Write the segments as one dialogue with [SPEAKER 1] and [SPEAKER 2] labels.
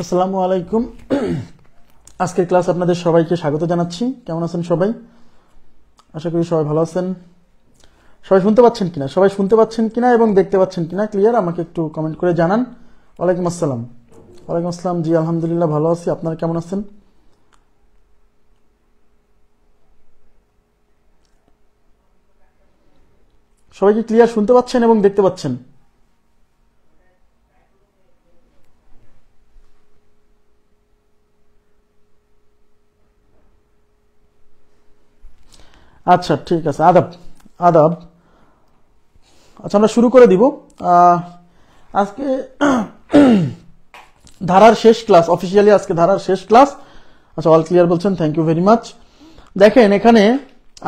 [SPEAKER 1] আসসালামু আলাইকুম। আজকের ক্লাস আপনাদের সবাইকে স্বাগত জানাচ্ছি। কেমন আছেন সবাই? আশা করি সবাই ভালো আছেন। সবাই শুনতে পাচ্ছেন কিনা এবং দেখতে পাচ্ছেন কিনা ক্লিয়ার আমাকে একটু কমেন্ট করে জানান। ওয়ালাইকুম আসসালাম। ওয়ালাইকুম আসসালাম। জি আলহামদুলিল্লাহ ভালো আছি। আপনারা কেমন আছেন? সবাই কি ক্লিয়ার শুনতে পাচ্ছেন এবং দেখতে পাচ্ছেন? আচ্ছা ঠিক আছে। আদাব আদাব। আচ্ছা আমরা শুরু করে দিব। আজকে ধারার শেষ ক্লাস, অফিসিয়ালি আজকে ধারার শেষ ক্লাস। আচ্ছা অল ক্লিয়ার বলছেন, থ্যাংক ইউ ভেরি মাচ। দেখেন এখানে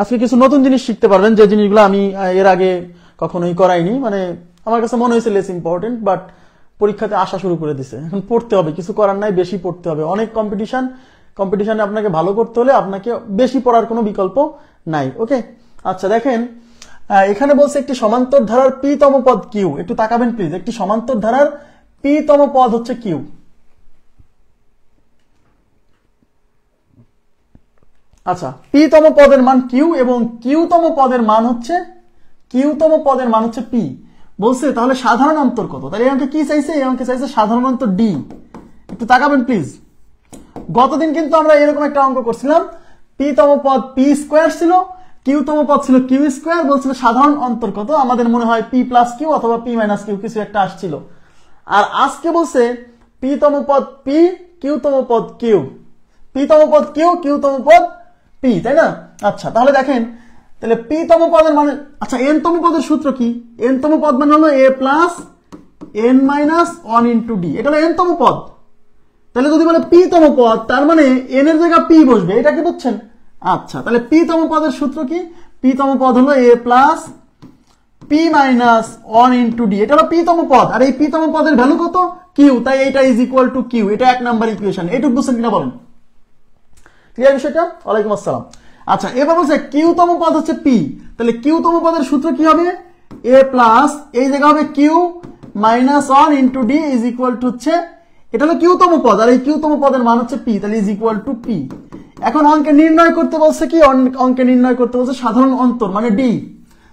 [SPEAKER 1] আজকে কিছু নতুন জিনিস শিখতে পারবেন, যে জিনিসগুলো আমি এর আগে কখনোই করাইনি। মানে আমার কাছে মনে হয়েছে লেস ইম্পর্টেন্ট, বাট পরীক্ষাতে আসা শুরু করে দিছে। এখন পড়তে হবে, কিছু করার নাই, বেশি পড়তে হবে। অনেক কম্পিটিশনে আপনাকে ভালো করতে হলে আপনাকে বেশি পড়ার কোনো বিকল্প নাই। ওকে আচ্ছা দেখেন এখানে বলছে একটি সমান্তর ধারার পি তম পদ কিউ। একটু তাকাবেন প্লিজ। একটি সমান্তর ধারার পি তম পদ হচ্ছে কিউ। আচ্ছা পি তম পদের মান কিউ এবং কিউ তম পদের মান হচ্ছে পি। বলছে তাহলে সাধারণ অন্তর কত? তাহলে এই অঙ্কে কি চাইছে? এই অঙ্কে চাইছে সাধারণ অন্তর ডি। একটু তাকাবেন প্লিজ। গতদিন কিন্তু আমরা এরকম একটা অঙ্ক করছিলাম, পি তম পদ পি স্কোয়ার ছিল, কিউ তম পদ ছিল কিউ স্কোয়ার। বলছিল সাধারণ অন্তর কত? আমাদের মনে হয় পি প্লাস কিউ অথবা পি মাইনাস কিউ কিছু একটা আসছিল। আর আজকে বলছে পি তম পদ পি, কিউ তম পদ কিউ। পি তম পদ কিউ, কিউ তম পদ পি, তাই না? আচ্ছা তাহলে দেখেন, তাহলে পি তম পদের মানে, আচ্ছা এন তম পদের সূত্র কি? এন তম পদ মানে হলো a plus n minus one into D. এটা হলো এন তম পদ। তাহলে যদি বলে পি তম পদ, তার মানে এন এর জায়গায় পি বসবে। এটা কি বুঝছেন? আচ্ছা তাহলে পি তম পদের সূত্র কি? পি তম পদ হলো a plus p minus one into D. এটা হলো পি তম পদ। আর এই পি তম পদের ভ্যালু কত? কিউ। তাই এটা ইজ ইকুয়াল টু কিউ। এটা 1 নাম্বার ইকুয়েশন। এইটুকু বুঝছেন কিনা বলেন? ক্লিয়ার বিষয়টা? ওয়ালাইকুম আসসালাম। আচ্ছা এবার বলছে কিউ তম পদ হচ্ছে পি। তাহলে কিউ তম পদের সূত্র কি হবে? এ প্লাস এই জায়গা হবে Q minus one into D is equal to হচ্ছে, এটা হলো কিউ তম পদ আর এই কিউ তম পদের মান হচ্ছে পি। তাহলে ইজ ইকুয়াল টু পি। এখন অঙ্কে নির্ণয় করতে বলছে কি? অঙ্কে নির্ণয় করতে বলছে সাধারণ অন্তর মানে ডি।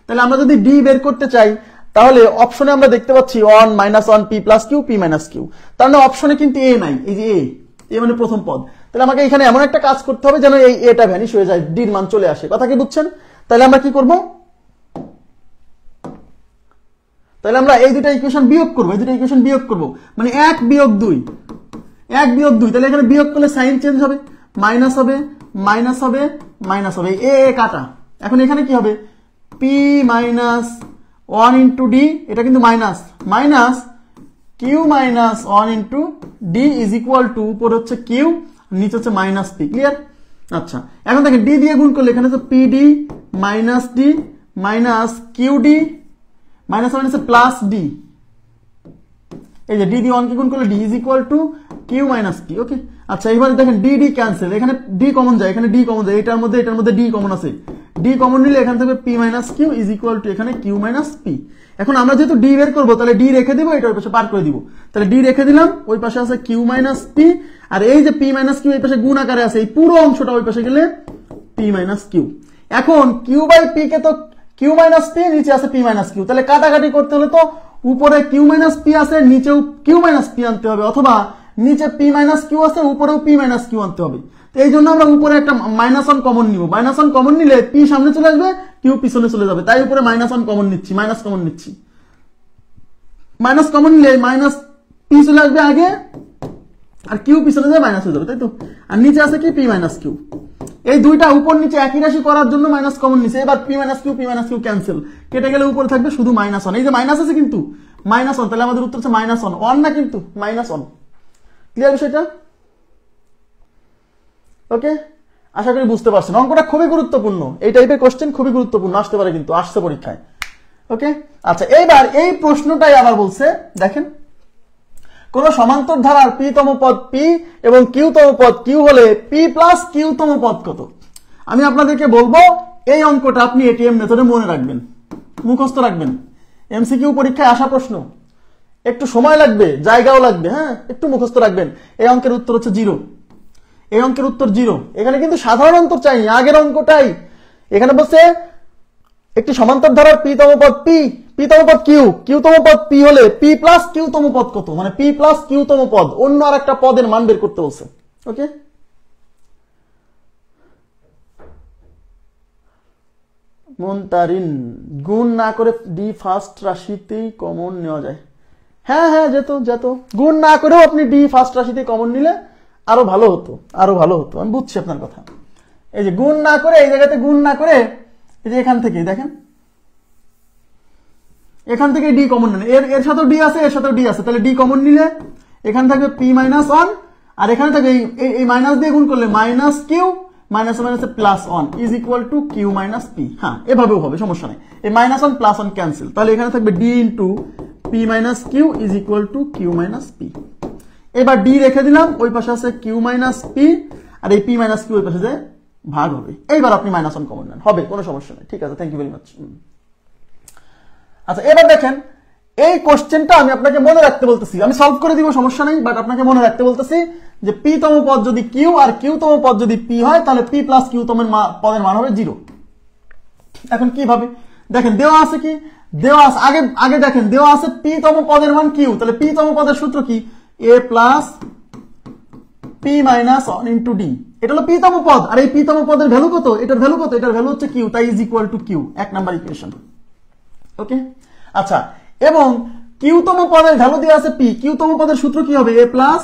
[SPEAKER 1] তাহলে আমরা যদি ডি বের করতে চাই, তাহলে অপশনে আমরা দেখতে পাচ্ছি 1 minus 1 P plus Q, P minus Q. তার মানে অপশনে কিন্তু এ নাই। এই যে এ মানে প্রথম পদ। তাহলে আমাকে এখানে এমন একটা কাজ করতে হবে যেন এই এটা ভ্যানিশ হয়ে যায়, ডির মান চলে আসে। কথা কি বুঝছেন? তাহলে আমরা কি করব? তাহলে আমরা এই দুটো ইকুয়েশন বিয়োগ করব। মানে 1 বিয়োগ 2, 1 বিয়োগ 2। তাহলে এখানে বিয়োগ করলে সাইন চেঞ্জ হবে, মাইনাস হবে, মাইনাস হবে, মাইনাস হবে। এ কাটা। এখন এখানে কি হবে? পি মাইনাস 1 ইন্টু ডি, এটা কিন্তু minus, minus Q minus 1 into D is equal to, উপর হচ্ছে কিউ, নিচে হচ্ছে মাইনাস পি। ক্লিয়ার? আচ্ছা এখন দেখেন ডি দিয়ে গুণ করলে এখানে হচ্ছে p d minus d minus q d minus minus plus d. এই যে ডি দিয়ে 1 কে গুণ করলে d is equal to Q minus p. Okay আচ্ছা এবার দেখেন ডি ডি ক্যান্সেল, এখানে ডি কমন যায়, এখানে ডি কমন যায়, এটার মধ্যে ডি কমন আছে। ডি কমন নিলে এখান থেকে p minus Q is equal to এখানে কিউ মাইনাস পি। এখন আমরা যেহেতু ডি বের করবো, তাহলে ডি রেখে দিব, এটা ওই পাশে পার করে দিব। তাহলে ডি রেখে দিলাম, ওই পাশে আছে কিউ মাইনাস পি, আর এই যে পি মাইনাস কিউ এই পাশে গুণ আকারে আছে, এই পুরো অংশটা ওই পাশে গেলে পি মাইনাস কিউ। এখন কিউ বাই পি কে তো কিউ মাইনাস পি, নিচে আছে পি মাইনাস কিউ। তাহলে কাটাকাটি করতে হলে তো উপরে কিউ মাইনাস পি আছে, নিচেও কিউ মাইনাস পি আনতে হবে, অথবা নিচে পি মাইনাস কিউ আছে, উপরেও পি মাইনাস কিউ আনতে হবে। তো এই জন্য আমরা উপরে একটা মাইনাস 1 কমন নিব। মাইনাস 1 কমন নিলে পি সামনে চলে আসবে, কিউ পিছনে চলে যাবে। তাই উপরে মাইনাস 1 কমন নিচ্ছি, মাইনাস কমন নিচ্ছি। মাইনাস কমন নিলে মাইনাস পি চলে আসবে আগে, আর কিউ পিছনে যাবে, মাইনাস হয়ে যাবে, তাই তো? আর নিচে আছে কি? P minus Q. এই দুইটা উপর নিচে একই রাশি করার জন্য মাইনাস কমন নিচ্ছে। এবার পি মাইনাস কিউ ক্যান্সেল, কেটে গেলে উপরে থাকবে শুধু মাইনাস 1। এই যে মাইনাস আছে কিন্তু মাইনাস 1, তাহলে আমাদের উত্তর হচ্ছে মাইনাস 1 না, কিন্তু মাইনাস 1। ক্লিয়ার বিষয়টা? ওকে আশা করি বুঝতে পারছেন। অঙ্কটা খুবই গুরুত্বপূর্ণ, এই টাইপের কোশ্চেন খুবই গুরুত্বপূর্ণ, আসতে পারে, কিন্তু আসছে পরীক্ষায়। ওকে আচ্ছা এইবার এই প্রশ্নটাই আবার বলছে, দেখেন কোন সমান্তর ধারার পি তম পদ পি এবং কিউ তম পদ কিউ হলে পি প্লাস কিউ তম পদ কত? আমি আপনাদেরকে বলবো এই অঙ্কটা আপনি এটিএম মেথডে মনে রাখবেন, মুখস্থ রাখবেন। এমসিকিউ পরীক্ষায় আসা প্রশ্ন। একটু সময় লাগবে, জায়গাও লাগবে, হ্যাঁ একটু মুখস্থ রাখবেন। এই অঙ্কের উত্তর হচ্ছে 0, এই অঙ্কের উত্তর 0। এখানে কিন্তু সাধারণ অন্তর চাইনি, আগের অঙ্কটাই। এখানে বলছে একটি সমান্তর ধারার পি তম পদ পি তম পদ কিউ তম পদ পি হলে পি প্লাস কিউ তম পদ কত, মানে পি প্লাস কিউ তম পদ অন্য আর একটা পদের মান বের করতে বলছে। ওকে, মুনতারিন, গুণ না করে ডি ফার্স্ট রাশিতেই কমন নেওয়া যায়। হ্যাঁ হ্যাঁ, যেত গুণ না করেও আপনি ডি ফার্স্ট রাশিতে কমন নিলে আরো ভালো হতো, আরো ভালো হতো। আমি বুঝছি আপনার কথা। এই যে গুণ না করে, এই জায়গাতে গুণ না করে, এই যে এখান থেকে দেখেন, এখান থেকে ডি কমন নেন। এর সাথেও ডি আছে, এর সাথেও ডি আছে, তাহলে ডি কমন নিলে এখানে থাকবে পি মাইনাস ওয়ান, আর এখানে থাকবে এই মাইনাস দিয়ে গুণ করলে মাইনাস কিউ, মাইনাস মাইনাসে plus one is equal to Q minus P. হ্যাঁ, এভাবেও হবে, সমস্যা নেই। এই minus one plus one cancel, তাহলে এখানে থাকবে D into P minus Q is equal to Q minus P. এবার ডি রেখে দিলাম, ওই পাশে আছে কিউ মাইনাস পি, আর এই পি মাইনাস কিউ ওই পাশে যে ভাগ হবে। এইবার আপনি মাইনাস ওয়ান কমন নেন, হবে, কোনো সমস্যা নেই। ঠিক আছে, থ্যাংক ইউ ভেরি মাচ। আচ্ছা, এবার দেখেন এই কোশ্চেনটা আমি আপনাকে মনে রাখতে বলতেছি, আমি সলভ করে দিব, সমস্যা নেই, বাট আপনাকে মনে রাখতে বলতেছি যে পি তম পদ যদি কিউ আর কিউ তম পদ যদি পি হয়, তাহলে পি প্লাস কিউ তম পদের মান হবে 0। এখন কিভাবে দেখেন, দেওয়া আছে কি, দেওয়া আছে আগে দেখেন, দেওয়া আছে পি তম পদের মান কিউ, তাহলে পি তম পদের সূত্র কি, a plus p minus one into D. এটা হলো পি তম পদ, আর এই পি তম পদের ভ্যালু কত, এটার ভ্যালু কত, এটার ভ্যালু হচ্ছে কিউ, তাই is equal to q, 1 number equation. Okay, আচ্ছা, এবং কিউ তম পদের ভ্যালু দিয়ে আছে পি, কিউ তম পদের সূত্র কি হবে, a plus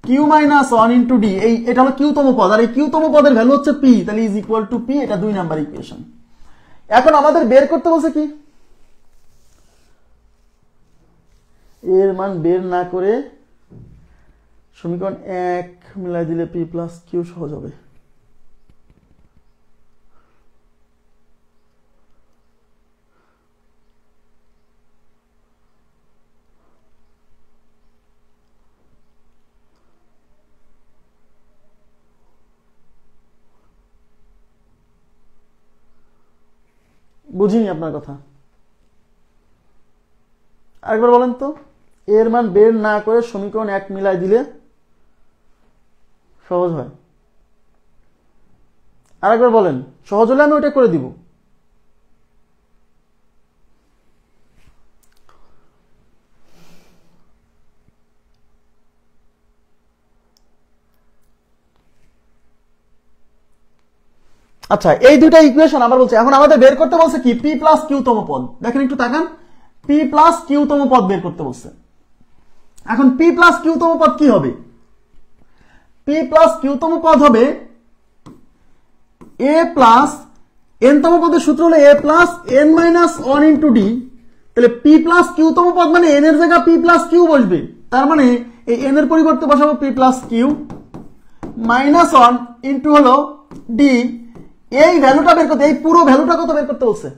[SPEAKER 1] Q minus one into D. এটা হলো কিউ তম পদ, আর এই কিউ তম পদের ভ্যালু হচ্ছে পি, তাহলে ইজ ইকুয়াল টু পি, এটা 2 নাম্বার ইকুয়েশন। এখন আমাদের বের করতে বলছে কি, এর মান বের না করে সমীকরণ 1 মিলাই দিলে পি প্লাস কিউ সহজ হবে। বুঝিনি আপনার কথা, আরেকবার বলেন তো। এর মান বের না করে সমীকরণ 1 মিলাই দিলে সহজ হয়, আরেকবার বলেন। সহজ হলে আমি ওইটা করে দিব। আচ্ছা, এই দুইটা ইকুয়েশন আবার বলছে। এখন আমাদের বের করতে বলছে কি, পি প্লাস কিউ তম পদ। দেখেন একটু তাকান, পি প্লাস কিউ তম পদ বের করতে বলছে। এখন পি প্লাস কিউ তম পদ কি হবে, পি প্লাস কিউ তম পদ হবে এ প্লাস এন তম পদের সূত্র হলো a plus n minus one into d. তাহলে পি প্লাস কিউ তম পদ মানে এন এর জায়গা পি প্লাস কিউ বসবে, তার মানে এই এন এর পরিবর্তে বসাবো P plus Q minus one into হলো ডি। এই ভ্যালুটা বের করতে, এই পুরো ভ্যালুটা কত বের করতে বলছে।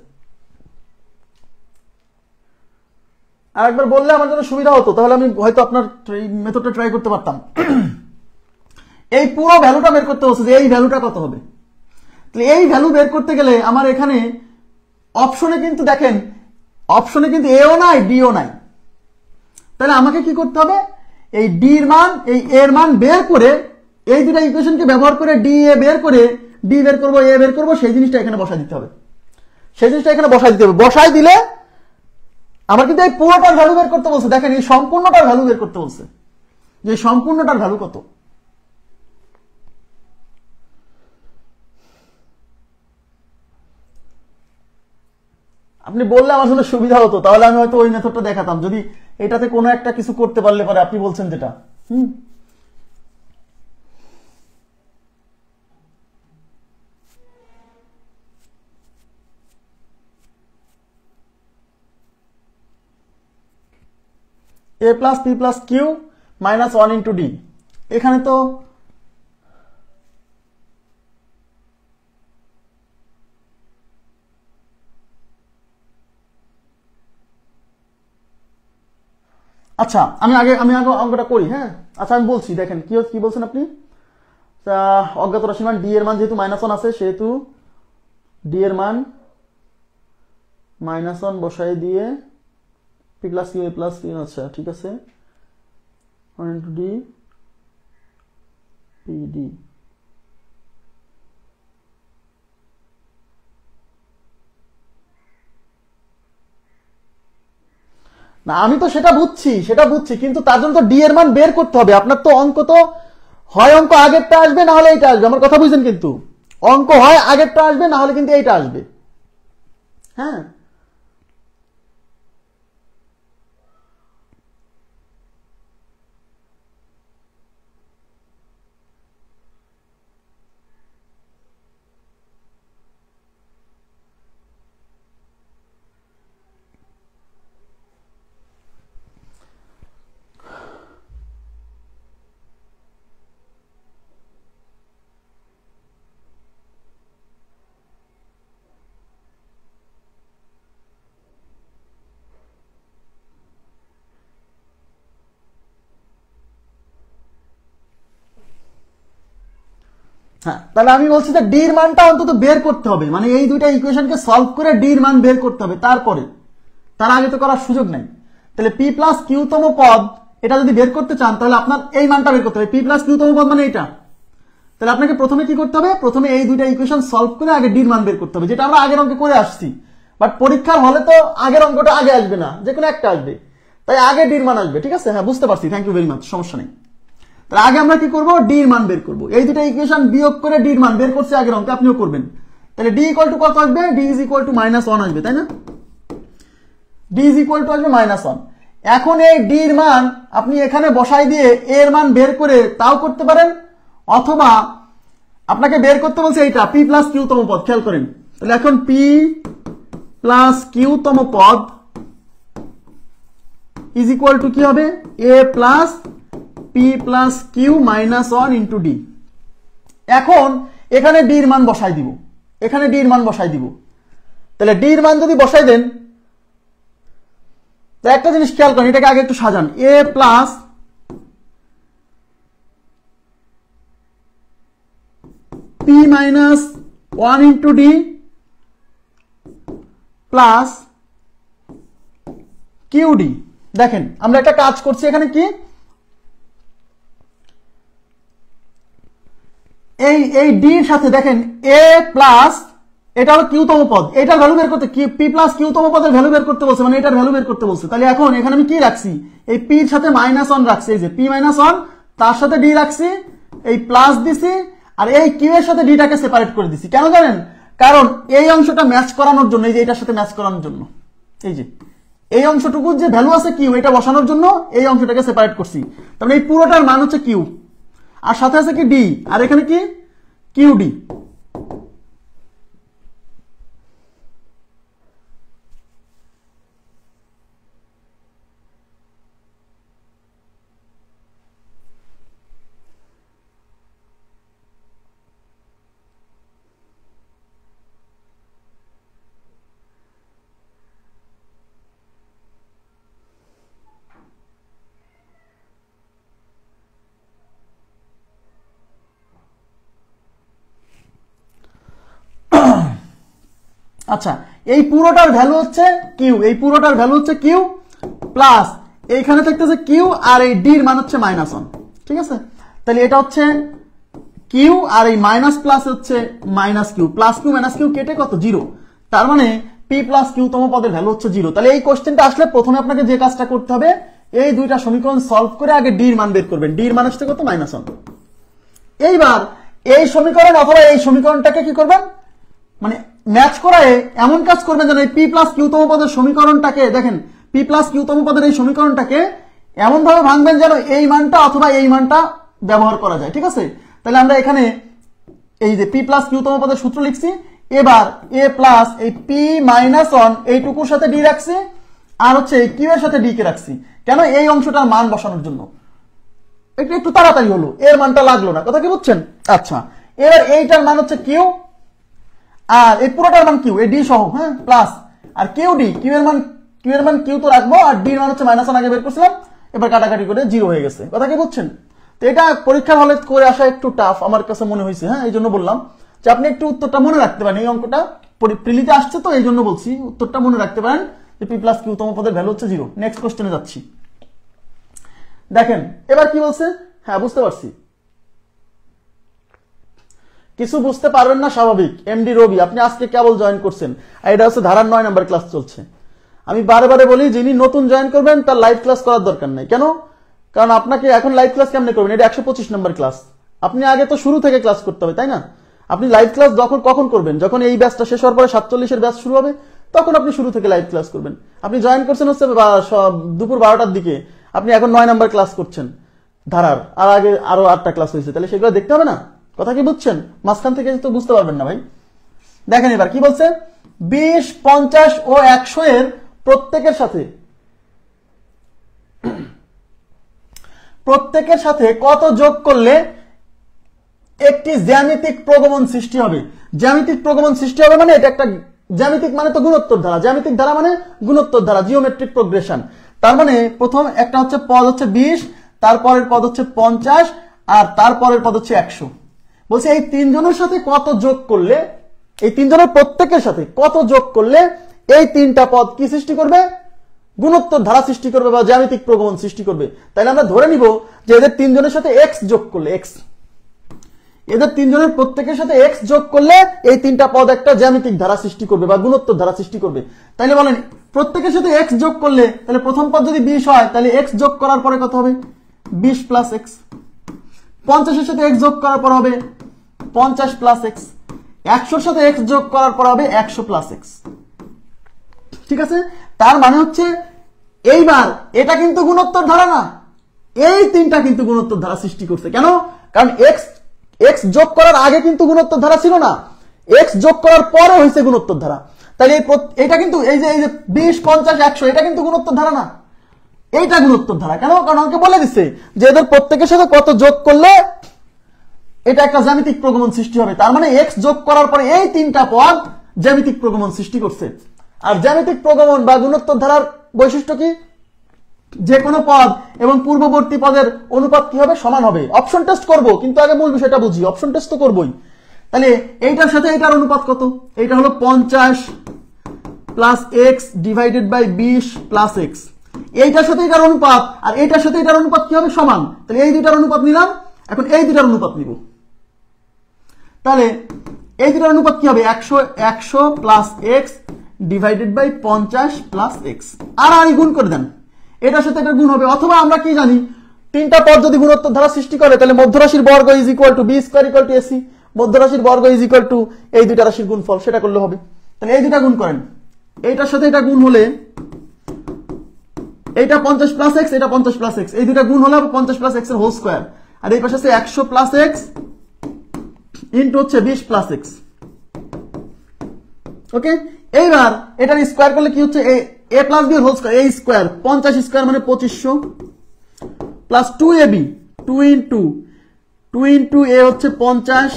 [SPEAKER 1] আর একবার বললে আমার জন্য সুবিধা হতো, তাহলে আমি হয়তো আপনার মেথডটা ট্রাই করতে পারতাম। এই পুরো ভ্যালুটা বের করতে বলছে যে এই ভ্যালুটা কত হবে। তাহলে এই ভ্যালু বের করতে গেলে আমার এখানে অপশনে কিন্তু দেখেন, অপশনে কিন্তু এও নাই ডিও নাই। তাহলে আমাকে কি করতে হবে, এই ডি এর মান, এই এর মান বের করে, এই দুটা ইকুয়েশনকে ব্যবহার করে ডি এ বের করে, ডি বের করবো, এ বের করবো, সেই জিনিসটা এখানে বসাই দিতে হবে। সেই জিনিসটা এখানে বসাই দিতে হবে। বসাই দিলে আমার কিন্তু এই পুরোটার ভ্যালু বের করতে বলছে। দেখেন, এই সম্পূর্ণটার ভ্যালু বের করতে বলছে, যে সম্পূর্ণটার ভ্যালু কত। আপনি বললে আমার জন্য সুবিধা হতো, তাহলে আমি হয়তো ওই মেথডটা দেখাতাম, যদি এটাতে কোনো একটা কিছু করতে পারলে পরে আপনি বলছেন যেটা। A plus p plus Q minus one into d. এখানে তো আচ্ছা, আমি আগে অঙ্কটা করি। হ্যাঁ, আচ্ছা আমি বলছি, দেখেন কি বলছেন আপনি। অজ্ঞাত রাশির মান ডি এর মান যেহেতু মাইনাস ওয়ান আছে, সেহেতু ডি এর মান মাইনাস ওয়ান বসাই দিয়ে পি প্লাস কিউ এ প্লাস কিউ, আচ্ছা ঠিক আছে, 1 ইন্টু ডি পি ডি। না আমি তো সেটা বুঝছি কিন্তু তার জন্য তো ডি এর মান বের করতে হবে। আপনার তো অঙ্ক তো হয় অঙ্ক আগেরটা আসবে না হলে এইটা আসবে, আমার কথা বুঝছেন? কিন্তু অঙ্ক হয় আগেরটা আসবে না হলে কিন্তু এইটা আসবে। হ্যাঁ হ্যাঁ, তাহলে আমি বলছি যে ডি এর মানটা অন্তত বের করতে হবে, মানে এই দুইটা ইকুয়েশনকে সলভ করে ডি এর মান বের করতে হবে, তারপরে তার আগে তো করার সুযোগ নাই। তাহলে পি প্লাস কিউতম পদ এটা যদি বের করতে চান তাহলে আপনার এই মানটা বের করতে হবে। পি প্লাস কিউতম পদ মানে এটা। তাহলে আপনাকে প্রথমে কি করতে হবে? প্রথমে এই দুইটা ইকুয়েশন সলভ করে আগে ডি এর মান বের করতে হবে, যেটা আমরা আগের অঙ্কে করে আসছি। বাট পরীক্ষার হলে তো আগের অঙ্কটা আগে আসবে না, যে কোনো একটা আসবে, তাই আগে ডি এর মান আসবে। ঠিক আছে, হ্যাঁ বুঝতে পারছি, থ্যাংক ইউ ভেরি মাচ, সমস্যা নেই। তাহলে আগে আমরা কি করবো? ডি এর মান বের করবো। এই দুটো ইকুয়েশন বিয়োগ করে ডি এর মান বের করছে আগের অঙ্কে, আপনিও করবেন। তাহলে ডি ইকুয়াল টু কত আসবে? ডি ইজ ইকুয়াল টু -1 আসবে, তাই না? ডি ইজ ইকুয়াল টু আসবে -1। এখন এই ডি এর মান আপনি এখানে বসাই দিয়ে এর মান বের করে তাও করতে পারেন, অথবা আপনাকে বের করতে বলছে এইটা পি প্লাস কিউতম পদ। খেয়াল করেন, তাহলে এখন পি প্লাস কিউতম পদ ইজ ইকুয়াল টু কি হবে? A plus p plus q -1 into d. এখন এখানে ডি এর মান বসাই দিব, এখানে ডি এর মান বসাই দিব। তাহলে ডি এর মান যদি বসাই দেন, তো একটা জিনিস খেয়াল করেন, এটাকে আগে একটু সাজান। A plus p -1 into d plus q d. দেখেন আমরা একটা কাজ করছি এখানে, কি এই ডি এর সাথে দেখেন এ প্লাস, এটা হলো কিউতম পদ, এটার ভ্যালু বের করতে, পি প্লাস কিউতম পদের ভ্যালু বের করতে বলছে, মানে এটার ভ্যালু বের করতে বলছে। তাহলে এখন এখানে আমি কি রাখছি? এই পি এর সাথে -1 রাখছি, এই যে পি -1 তার সাথে ডি রাখছি, এই প্লাস দিছি, আর এই কিউ এর সাথে ডিটাকে সেপারেট করে দিছি। কেন জানেন? কারণ এই অংশটা ম্যাচ করানোর জন্য, এই যে এটার সাথে ম্যাচ করানোর জন্য, এই যে এই অংশটুকু যে ভ্যালু আছে কিউ, এটা বসানোর জন্য এই অংশটাকে সেপারেট করছি। তাহলে এই পুরোটার মান হচ্ছে কিউ, আর সাথে আছে কি ডি, আর এখানে কি কিউ ডি। আচ্ছা, এই পুরোটার ভ্যালু হচ্ছে কিউ, এই পুরোটার ভ্যালু হচ্ছে কিউ প্লাস এইখানে থাকতেছে কিউ, আর এই ডি এর মান হচ্ছে -1। ঠিক আছে, তাহলে এটা হচ্ছে কিউ, আর এই মাইনাস প্লাস হচ্ছে minus Q, plus Q minus Q কেটে কত? 0। তার মানে পি প্লাস কিউ তম পদের ভ্যালু হচ্ছে 0। তাহলে এই কোশ্চেনটা আসলে প্রথমে আপনাকে যে কাজটা করতে হবে, এই দুইটা সমীকরণ সলভ করে আগে ডি এর মান বের করবেন। ডি এর মান হচ্ছে কত? -1। এইবার এই সমীকরণ অথবা এই সমীকরণটাকে কি করবেন? মানে ম্যাচ করায় এমন কাজ করবেন যেন এই পি প্লাস কিউতম পদের সমীকরণটাকে, দেখেন পি প্লাস কিউতম পদের এই সমীকরণটাকে এমন ভাবে ভাঙবেন যেন এই মানটা অথবা এই মানটা ব্যবহার করা যায়। ঠিক আছে, তাহলে আমরা এখানে এই যে পি প্লাস কিউতম পদের সূত্র লিখছি, এবার এ প্লাস এই পি -1 এইটুকুর সাথে ডি রাখছি, আর হচ্ছে কিউ এর সাথে ডি কে রাখছি। কেন? এই অংশটার মান বসানোর জন্য। একটু তাড়াতাড়ি হলো, এর মানটা লাগলো না, কথা কি বুঝছেন? আচ্ছা, এবার এইটার মান হচ্ছে কিউ, আর এই পুরোটার মান কিউ, এই ডি সহ, হ্যাঁ প্লাস, আর কিউ ডি, কিউ এর মান কিউ তো রাখবো, আর ডি এর মান হচ্ছে -1 আগে বের করছিলাম, এবার কাটাকাটি করে 0 হয়ে গেছে, কথা কি বুঝছেন? তো এটা পরীক্ষার হলে করে আসা একটু টাফ আমার কাছে মনে হয়েছে। হ্যাঁ, এই জন্য বললাম যে আপনি একটু উত্তরটা মনে রাখতে পারেন, এই অঙ্কটা প্রিলিতে আসছে তো এই জন্য বলছি, উত্তরটা মনে রাখতে পারেন যে পি প্লাস কিউ তম পদের ভ্যালু হচ্ছে 0। নেক্সট কোশ্চেনে যাচ্ছি। দেখেন এবার কি বলছে, হ্যাঁ বুঝতে পারছি, কিছু বুঝতে পারবেন না স্বাভাবিক। এমডি রবি, আপনি আজকে কেবল জয়েন করছেন, আর এটা হচ্ছে ধারার 9 নাম্বার ক্লাস চলছে। আমি বারে বারে বলি, যিনি নতুন জয়েন করবেন তার লাইভ ক্লাস করার দরকার নাই। কেন? কারণ আপনাকে এখন লাইভ ক্লাস কেমনে করবেন, এটা 125 নাম্বার ক্লাস, আপনি আগে তো শুরু থেকে ক্লাস করতে হবে, তাই না? আপনি লাইভ ক্লাস কখন করবেন, যখন এই ব্যাচটা শেষ হওয়ার পরে 47-এর ব্যাচ শুরু হবে, তখন আপনি শুরু থেকে লাইভ ক্লাস করবেন। আপনি জয়েন করছেন হচ্ছে দুপুর 12টার দিকে, আপনি এখন 9 নাম্বার ক্লাস করছেন ধারার, আর আগে আরো 8টা ক্লাস হয়েছে, তাহলে সেগুলো দেখতে হবে না? কথা কি বুঝছেন? মাঝখান থেকে তো বুঝতে পারবেন না ভাই। দেখেন এবার কি বলছে, 20, 50 ও 100 এর প্রত্যেকের সাথে কত যোগ করলে একটি জ্যামিতিক প্রগমন সৃষ্টি হবে। জ্যামিতিক প্রগমন সৃষ্টি হবে মানে এটা একটা জ্যামিতিক, মানে তো গুণোত্তর ধারা, জ্যামিতিক ধারা মানে গুণোত্তর ধারা, জিওমেট্রিক প্রোগ্রেশন। তার মানে প্রথম একটা হচ্ছে পদ হচ্ছে 20, তারপরের পদ হচ্ছে 50, আর তারপরের পদ হচ্ছে 100। বলছে এই তিনজনের সাথে কত যোগ করলে, এই তিনজনের প্রত্যেকের সাথে কত যোগ করলে এই তিনটা পদ কি সৃষ্টি করবে, গুণোত্তর ধারা সৃষ্টি করবে বা জ্যামিতিক প্রগমন সৃষ্টি করবে। তাইলে আমরা ধরে নিব যে এদের তিনজনের সাথে এক্স যোগ করলে, এদের তিনজনের প্রত্যেকের সাথে এক্স যোগ করলে এই তিনটা পদ একটা জ্যামিতিক ধারা সৃষ্টি করবে বা গুণোত্তর ধারা সৃষ্টি করবে। তাইলে বলেন প্রত্যেকের সাথে এক্স যোগ করলে, তাহলে প্রথম পদ যদি 20 হয়, তাহলে এক্স যোগ করার পরে কত হবে, 20 প্লাস এক্স। 50-এর সাথে এক্স যোগ করার পর হবে 50 প্লাস এক্স। 100-এর সাথে এক্স যোগ করার পর হবে 100 প্লাস এক্স। ঠিক আছে? তার মানে হচ্ছে এইবার এটা কিন্তু গুণোত্তর ধারা না, এই তিনটা কিন্তু গুণোত্তর ধারা সৃষ্টি করছে। কেন? কারণ এক্স যোগ করার আগে কিন্তু গুণোত্তর ধারা ছিল না, এক্স যোগ করার পরে হয়েছে গুণোত্তর ধারা। তাহলে এটা কিন্তু এই যে 20, 50, 100 এটা কিন্তু গুণোত্তর ধারা না, এইটা গুণোত্তর ধারা। কেন? কারণ আমাকে বলে দিচ্ছে যে এদের প্রত্যেকের সাথে কত যোগ করলে এটা একটা জ্যামিতিক প্রগমন সৃষ্টি হবে। তার মানে এক্স যোগ করার পরে এই তিনটা পদ জ্যামিতিক প্রগমন সৃষ্টি করছে। আর জ্যামিতিক প্রগমন বা গুণোত্তর ধারার বৈশিষ্ট্য কি, যে কোনো পদ এবং পূর্ববর্তী পদের অনুপাত কি হবে, সমান হবে। অপশন টেস্ট করব, কিন্তু আগে মূল বিষয়টা বুঝি, অপশন টেস্ট তো করবই। তাহলে এইটার সাথে এটার অনুপাত কত, এইটা হলো 50 plus x divided by 20 plus X. এইটার সাথে এটার অনুপাত আর এইটার সাথে এটার অনুপাত কি হবে, সমান। তাহলে এই দুইটার অনুপাত নিলাম, এখন এই দুইটার অনুপাত নিব। তাহলে এই দুইটার অনুপাত কি হবে, 100 plus x divided by 50 plus x. আর গুণ করে দেন, এটার সাথে এটা গুণ হবে। অথবা আমরা কি জানি, তিনটা পদ যদি গুণোত্তর ধারা সৃষ্টি করে, তাহলে মধ্যরাশির বর্গ is equal to b square equal to AC, মধ্যরাশির বর্গ ইজ ইকুয়াল টু এই দুইটা রাশির গুণফল, সেটা করলে হবে। তাহলে এই দুইটা গুণ করেন, এইটার সাথে এটা গুণ হলে এইটা 50 প্লাস এক্স, এটা 50 প্লাস এক্স, এই দুইটা গুণ হলে 50 প্লাস এক্স এর হোল স্কয়ার। আর এই পাশে আছে 100 প্লাস এক্স ইনটু হচ্ছে 20 প্লাস এক্স। ওকে, এইবার এটার স্কয়ার করলে কি হচ্ছে, এ প্লাস বি হোল স্কয়ার, এ স্কয়ার 50 স্কয়ার মানে 2500 প্লাস 2ab 2 ইন্টু এ হচ্ছে 50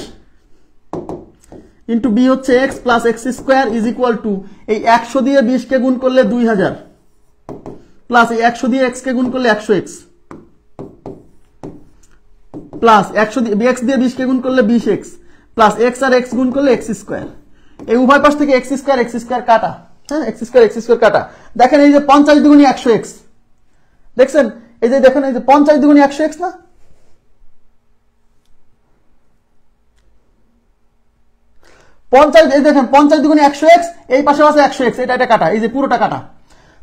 [SPEAKER 1] ইন্টু বি হচ্ছে x plus x square is equal two এই 100 দিয়ে 20 কে গুণ করলে 2000 প্লাস এই 100 দিয়ে এক্স কে গুণ করলে 100x প্লাস 100 দিয়ে x দিয়ে 20 কে গুণ করলে 20x প্লাস x আর x গুণ করলে x স্কয়ার। এই উভয় পাশ থেকে x স্কয়ার কাটা, হ্যাঁ x স্কয়ার কাটা। দেখেন এই যে 50 দুগুণী 100x, দেখছেন এই যে, দেখেন এই যে 50 দুগুণী 100x না, এই দেখেন 50 দুগুণী 100x, এই পাশে আছে 100x, এটা কাটা, এই যে পুরোটা কাটা।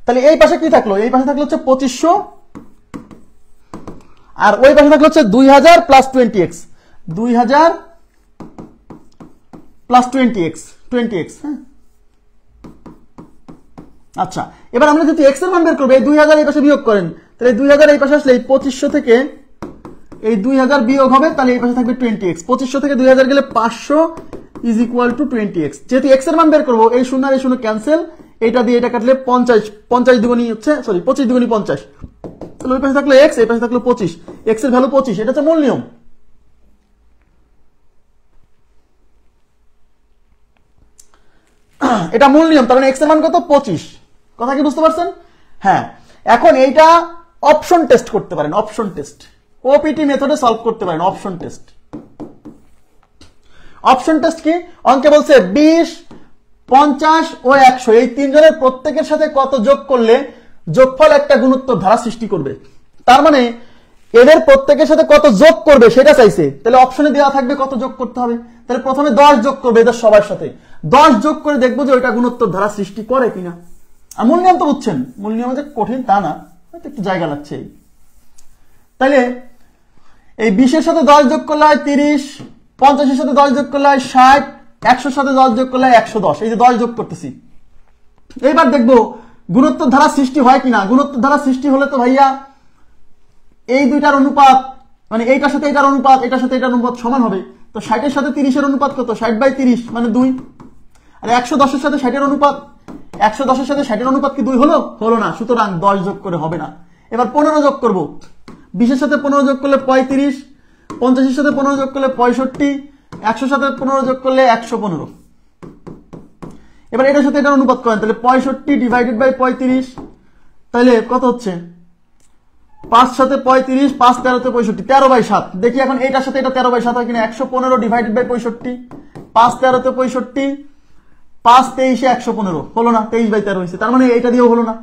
[SPEAKER 1] তাহলে এই পাশে কি থাকলো, এই পাশে থাকলো হচ্ছে 2500 আর ওই পাশে থাকলো হচ্ছে 2000 প্লাস 20x, 2000 প্লাস 20x, হ্যাঁ। আচ্ছা, এবার আমরা যদি x এর মান বের করব, এই 2000 এই পাশে বিয়োগ করেন, তাহলে 2000 এই পাশে আসলে এই 2500 থেকে এই 2000 বিয়োগ হবে, তাহলে এই পাশে থাকবে 20x। 2500 থেকে 2000 গেলে 500 ইজ ইকুয়াল টু 20x। যেহেতু x এর মান বের করব, এই শূন্য আর এই শূন্য ক্যান্সেল, এটা দিয়ে এটা কাটলে 50 দুগুণী হচ্ছে, সরি 25 দুগুণী 50, তাহলে ওই পাশে থাকলো x, এই পাশে থাকলো 25, x এর ভ্যালু 25, এটা হচ্ছে মূল নিয়ম। এটা মূল নিয়ম, তার মানে x এর মান কত, 25। কথা কি বুঝতে পারছেন? হ্যাঁ, এখন এইটা অপশন টেস্ট করতে পারেন, অপশন টেস্ট ওপিটি মেথডে সলভ করতে পারেন। অপশন টেস্ট কি? অঙ্কে বলছে 20 50 ও 100 এই তিনজনের প্রত্যেকের সাথে কত যোগ করলে যোগফল একটা গুণোত্তর ধারা সৃষ্টি করবে। তার মানে এদের প্রত্যেকের সাথে কত যোগ করবে সেটা চাইছে। তাহলে অপশনে দেওয়া থাকবে কত যোগ করতে হবে। তাহলে প্রথমে 10 যোগ করবে এদের সবার সাথে, 10 যোগ করে দেখবো যে ওইটা গুণোত্তর ধারা সৃষ্টি করে কিনা। আর মূল নিয়ম তো বুঝছেন, মূল নিয়ম যে কঠিন তা না, হয়তো একটু জায়গা লাগছে। তাহলে এই 20 এর সাথে 10 যোগ করলে হয় 30, 50 এর সাথে 10 যোগ করলে হয় 60, 100 এর সাথে 10 যোগ করলে হয় 110। এই যে 10 যোগ করতেছি, এইবার দেখবো গুণোত্তর ধারা সৃষ্টি হয় কিনা। গুণোত্তর ধারা সৃষ্টি হলে তো ভাইয়া এই দুইটার অনুপাত, মানে এইটার সাথে এটার অনুপাত, এটার সাথে এটার অনুপাত সমান হবে। তো 60 এর সাথে 30 এর অনুপাত কত? 60/30 মানে 2। আর 110 এর সাথে 60 এর অনুপাত, 110 এর সাথে 60 এর অনুপাত কি 2 হলো? হলো না, সুতরাং 10 যোগ করে হবে না। এবার 15 যোগ করব। 20 এর সাথে 15 যোগ করলে 35, 50 এর সাথে 15 যোগ করলে 65, 100 এর সাথে 15 যোগ করলে 115। এবার এটার সাথে এটার অনুপাত করেন, তাহলে 65/35, তাহলে কত হচ্ছে? 5 সাথে 35, 5 13 65, 13/7। দেখি এখন এটার সাথে এটা 13/7 হয় কিনা। 115/65, 5 13 65, 5 23 115 হলো না, 23/13 হয়েছে। তার মানে এইটা দিয়েও হলো না।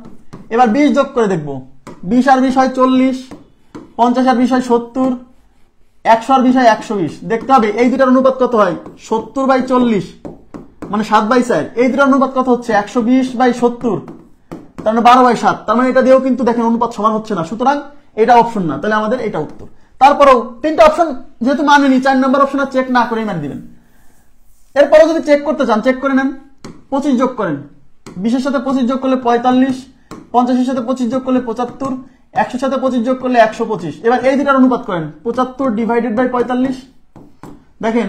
[SPEAKER 1] এবার 20 যোগ করে দেখবো। 20 আর 20 হয় 40, 50 আর 20 হয় 70, 100 আর 20 হয় 120। দেখতে হবে এই দুটার অনুপাত কত হয়। 70/40 মানে 7/4। এই দুটার অনুপাত কত হচ্ছে? 120/70, তার মানে 12/7। তার মানে এটা দিয়েও কিন্তু দেখেন অনুপাত সমান হচ্ছে না, সুতরাং এটা অপশন না। তাহলে আমাদের এটা উত্তর। তারপরেও তিনটা অপশন যেহেতু মানেনি, 4 নম্বর অপশন চেক না করেই মান দিবেন। এরপরে যদি চেক করতে চান চেক করে নেন। 25 যোগ করেন। 20 এর সাথে 25 যোগ করলে 45, 50 এর সাথে 25 যোগ করলে 75, 100 এর সাথে 25 যোগ করলে 125। এবার এই দুটার অনুপাত করেন। 75/45। দেখেন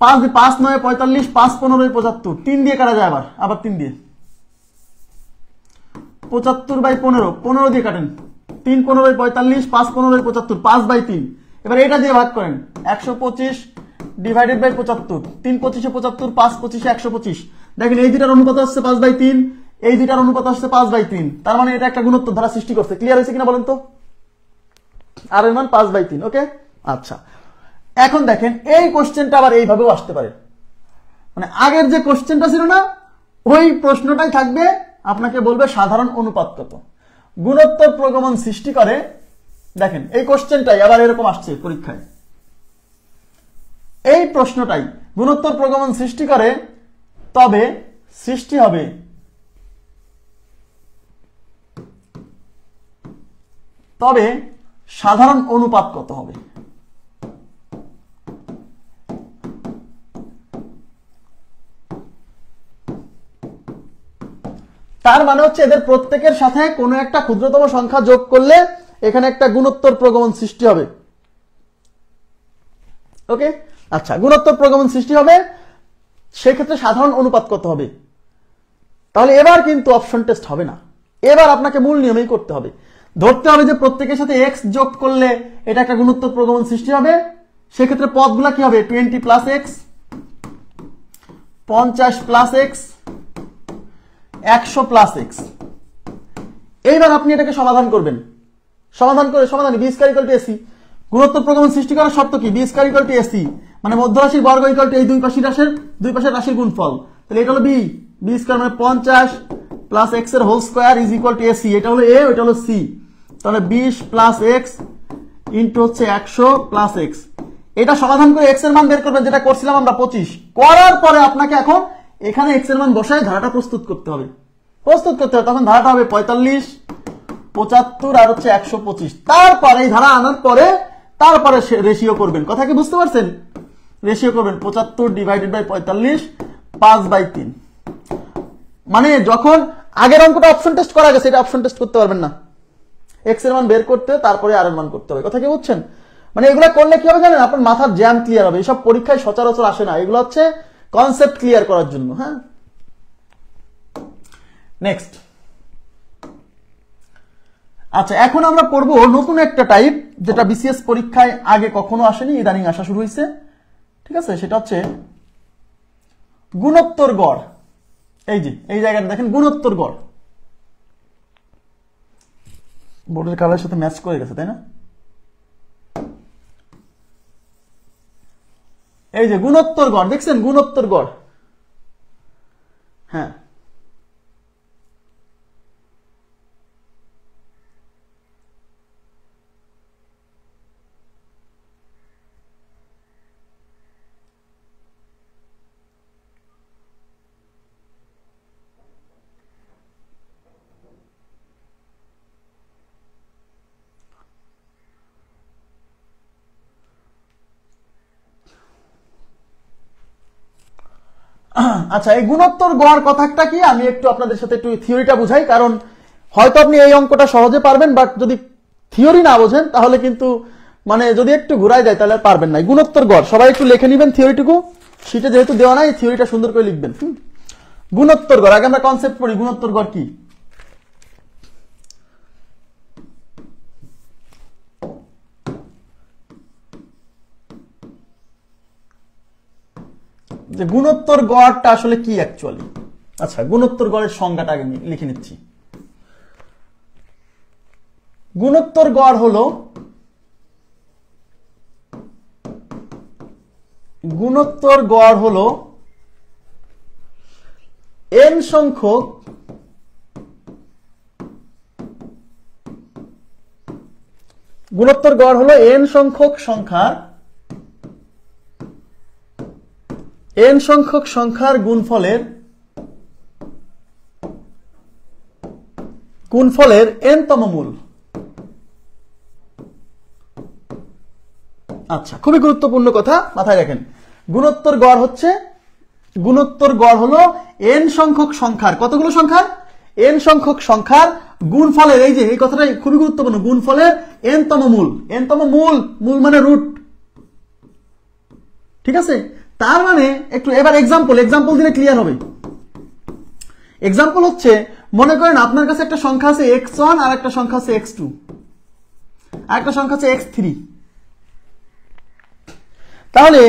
[SPEAKER 1] 5 9 45, 5 15 75। 3 দিয়ে কাটা যায়, আবার 3 দিয়ে। 75/15, 15 দিয়ে কাটেন। 3 15/45, 5 15/75, 5/3। এবার এটা দিয়ে ভাগ করেন। 125/75, 3 25 75, 5 25 125। দেখেন এই দুটার অনুপাত হচ্ছে 5/3, এই দুটার অনুপাত হচ্ছে 5/3। তার মানে এটা একটা গুণোত্তর ধারা সৃষ্টি করছে। ক্লিয়ার হয়েছে কিনা বলেন তো? আর এর মান 5/3। ওকে, আচ্ছা। এখন দেখেন এই কোশ্চেনটা আবার এইভাবেও আসতে পারে। মানে আগের যে কোশ্চেনটা ছিল না, ওই প্রশ্নটাই থাকবে। আপনাকে বলবে সাধারণ অনুপাত কত গুণোত্তর প্রগমন সৃষ্টি করে। দেখেন এই কোশ্চেনটাই আবার এরকম আসছে পরীক্ষায়। এই প্রশ্নটাই গুণোত্তর প্রগমন সৃষ্টি করে, তবে সৃষ্টি হবে তবে সাধারণ অনুপাত কত হবে। তার মানে হচ্ছে এদের প্রত্যেকের সাথে কোনো একটা ক্ষুদ্রতম সংখ্যা যোগ করলে এখানে একটা গুণোত্তর প্রগমন সৃষ্টি হবে। ওকে, আচ্ছা, গুণোত্তর প্রগমন সৃষ্টি হবে, সেক্ষেত্রে সাধারণ অনুপাত কত হবে। তাহলে এবার কিন্তু অপশন টেস্ট হবে না, এবার আপনাকে মূল নিয়মেই করতে হবে। ধরতে হবে যে প্রত্যেকের সাথে এক্স যোগ করলে এটা একটা গুণোত্তর প্রগমন সৃষ্টি হবে। সেক্ষেত্রে পদগুলা কি হবে? 20 + x, 50 + x, 100 + x। এইবার আপনি এটাকে সমাধান করবেন। সমাধান b² = ac। গুণোত্তর প্রগমন সৃষ্টি করার শর্ত কি? b² = ac, মানে মধ্যরাশির বর্গ = এই দুই পাশের রাশির গুণফল। তাহলে এটা হলো b² মানে 50 + x এর হোল স্কয়ার = ac। এটা হলো a, ওটা হলো c। তাহলে 20 + x ইনটু হচ্ছে 100 + x। এটা সমাধান করে x এর মান বের করবেন, যেটা করছিলাম আমরা 25। করার পরে আপনাকে এখন এখানে x এর মান বসায় ধারাটা প্রস্তুত করতে হবে। তখন ধারাটা হবে 45, 75 আর হচ্ছে 125। তারপরে এই ধারা আনার পরে তারপরে রেশিও করবেন। কথা কি বুঝতে পারছেন? রেশিও করবেন 75/45, 5/3। মানে যখন আগের অঙ্কটা অপশন টেস্ট করা গেছে, এটা অপশন টেস্ট করতে পারবেন না। x এর মান বের করতে তারপরে আর এর মান করতে হবে। কথা কি বুঝছেন? মানে এগুলা করলে কি হবে জানেন? আপনার মাথার জ্যাম ক্লিয়ার হবে। এসব পরীক্ষায় সচরাচর আসে না, এগুলো হচ্ছে কনসেপ্ট ক্লিয়ার করার জন্য। হ্যাঁ, নেক্সট। আচ্ছা, এখন আমরা পড়ব নতুন একটা টাইপ, যেটা বিসিএস পরীক্ষায় আগে কখনো আসেনি, ইদানিং আসা শুরু হয়েছে। ঠিক আছে, সেটা হচ্ছে গুণোত্তর গড়। এই যে এই জায়গাটা দেখেন, গুণোত্তর গড়। বোর্ডের কালারের সাথে ম্যাচ করে গেছে, তাই না? এই যে গুণোত্তর গড় দেখছেন, গুণোত্তর গড়। হ্যাঁ আচ্ছা, এই গুণোত্তর গড় কথাটা কি আমি একটু আপনাদের সাথে একটু থিওরিটা বুঝাই, কারণ হয়তো আপনি এই অঙ্কটা সহজে পারবেন, বাট যদি থিওরি না বোঝেন তাহলে কিন্তু মানে যদি একটু ঘুরাই যায় তাহলে পারবেন না। গুণোত্তর গড় সবাই একটু লিখে নেবেন থিওরিটুকু, সেটা যেহেতু দেওয়া নাই থিওরিটা সুন্দর করে লিখবেন। গুণোত্তর গড় আগে আমরা কনসেপ্ট পড়ি, গুণোত্তর গড় কি? যে গুণোত্তর গড়টা আসলে কি অ্যাকচুয়ালি। আচ্ছা, গুণোত্তর গড়ের সংজ্ঞাটা আগে লিখে নিচ্ছি। গুণোত্তর গড় হলো n সংখ্যক n সংখ্যক সংখ্যার গুণফলের n-তম মূল। আচ্ছা, খুবই গুরুত্বপূর্ণ কথা মাথায় রাখেন। গুণোত্তর গড় হলো n সংখ্যক সংখ্যার, কতগুলো সংখ্যার? n সংখ্যক সংখ্যার গুণফলের, এই যে এই কথাটা খুবই গুরুত্বপূর্ণ, গুণফলের n-তম মূল। n-তম মূল মানে রুট, ঠিক আছে? তার মানে একটু এবার এক্সাম্পল দিলে ক্লিয়ার হবে। এক্সাম্পল হচ্ছে, মনে করেন আপনার কাছে একটা সংখ্যা আছে x1 আর একটা সংখ্যা আছে x2 আর একটা সংখ্যা আছে x3। তাহলে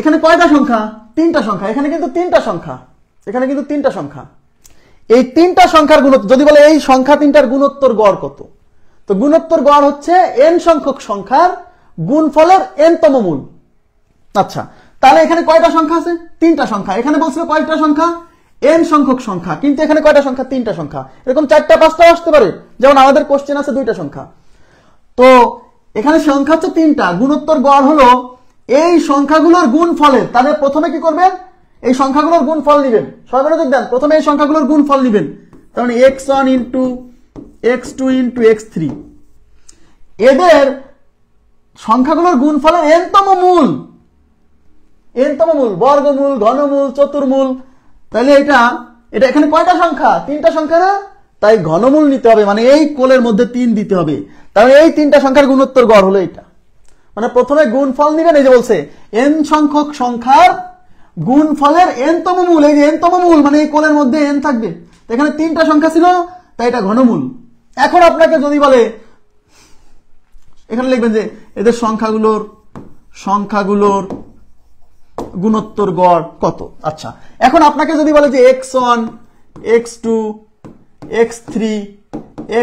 [SPEAKER 1] এখানে কয়টা সংখ্যা? তিনটা সংখ্যা। এখানে কিন্তু তিনটা সংখ্যা। এই তিনটা সংখ্যার গুণোত্তর, যদি বলে এই সংখ্যা তিনটার গুণোত্তর গড় কত, তো গুণোত্তর গড় হচ্ছে n সংখ্যক সংখ্যার গুণফলের n-তম মূল। আচ্ছা, তাহলে এখানে কয়টা সংখ্যা আছে? তিনটা সংখ্যা। এখানে বলছিল কয়টা সংখ্যা? n সংখ্যক সংখ্যা, কিন্তু এখানে কয়টা সংখ্যা? তিনটা সংখ্যা। এরকম 4টা 5টা আসতে পারে, যেমন আমাদের কোশ্চেন আছে 2টা সংখ্যা। তো এখানে সংখ্যা হচ্ছে 3টা। গুণোত্তর গড় হলো এই সংখ্যাগুলোর গুণফলের, তাহলে প্রথমে কি করবেন? এই সংখ্যাগুলোর গুণফল নেবেন। সবাই মনোযোগ দেন, প্রথমে এই সংখ্যাগুলোর গুণফল নেবেন। তার মানে x1 into x2 into x3, এদের সংখ্যাগুলোর গুণফলের n-তম মূল, বর্গমূল, ঘনমূল, চতুর্মূল। তাহলে এটা এখানে কয়টা সংখ্যা? তিনটা সংখ্যা না? তাই ঘনমূল নিতে হবে, মানে এই কোলের মধ্যে 3 দিতে হবে। তাহলে এই তিনটা সংখ্যার গুণোত্তর গড় হলো এটা। মানে প্রথমে গুণফল নিবেন, এই যে বলছে n সংখ্যক সংখ্যার গুণফলের n-তম মূল। এই যে n-তম মূল মানে এই কোলের মধ্যে n থাকবে। এখানে তিনটা সংখ্যা ছিল, তাই এটা ঘনমূল। এখন আপনাকে যদি বলে, এখানে লিখবেন যে এদের সংখ্যাগুলোর গুণোত্তর গড় কত। আচ্ছা, এখন আপনাকে যদি বলে যে x1 x2 x3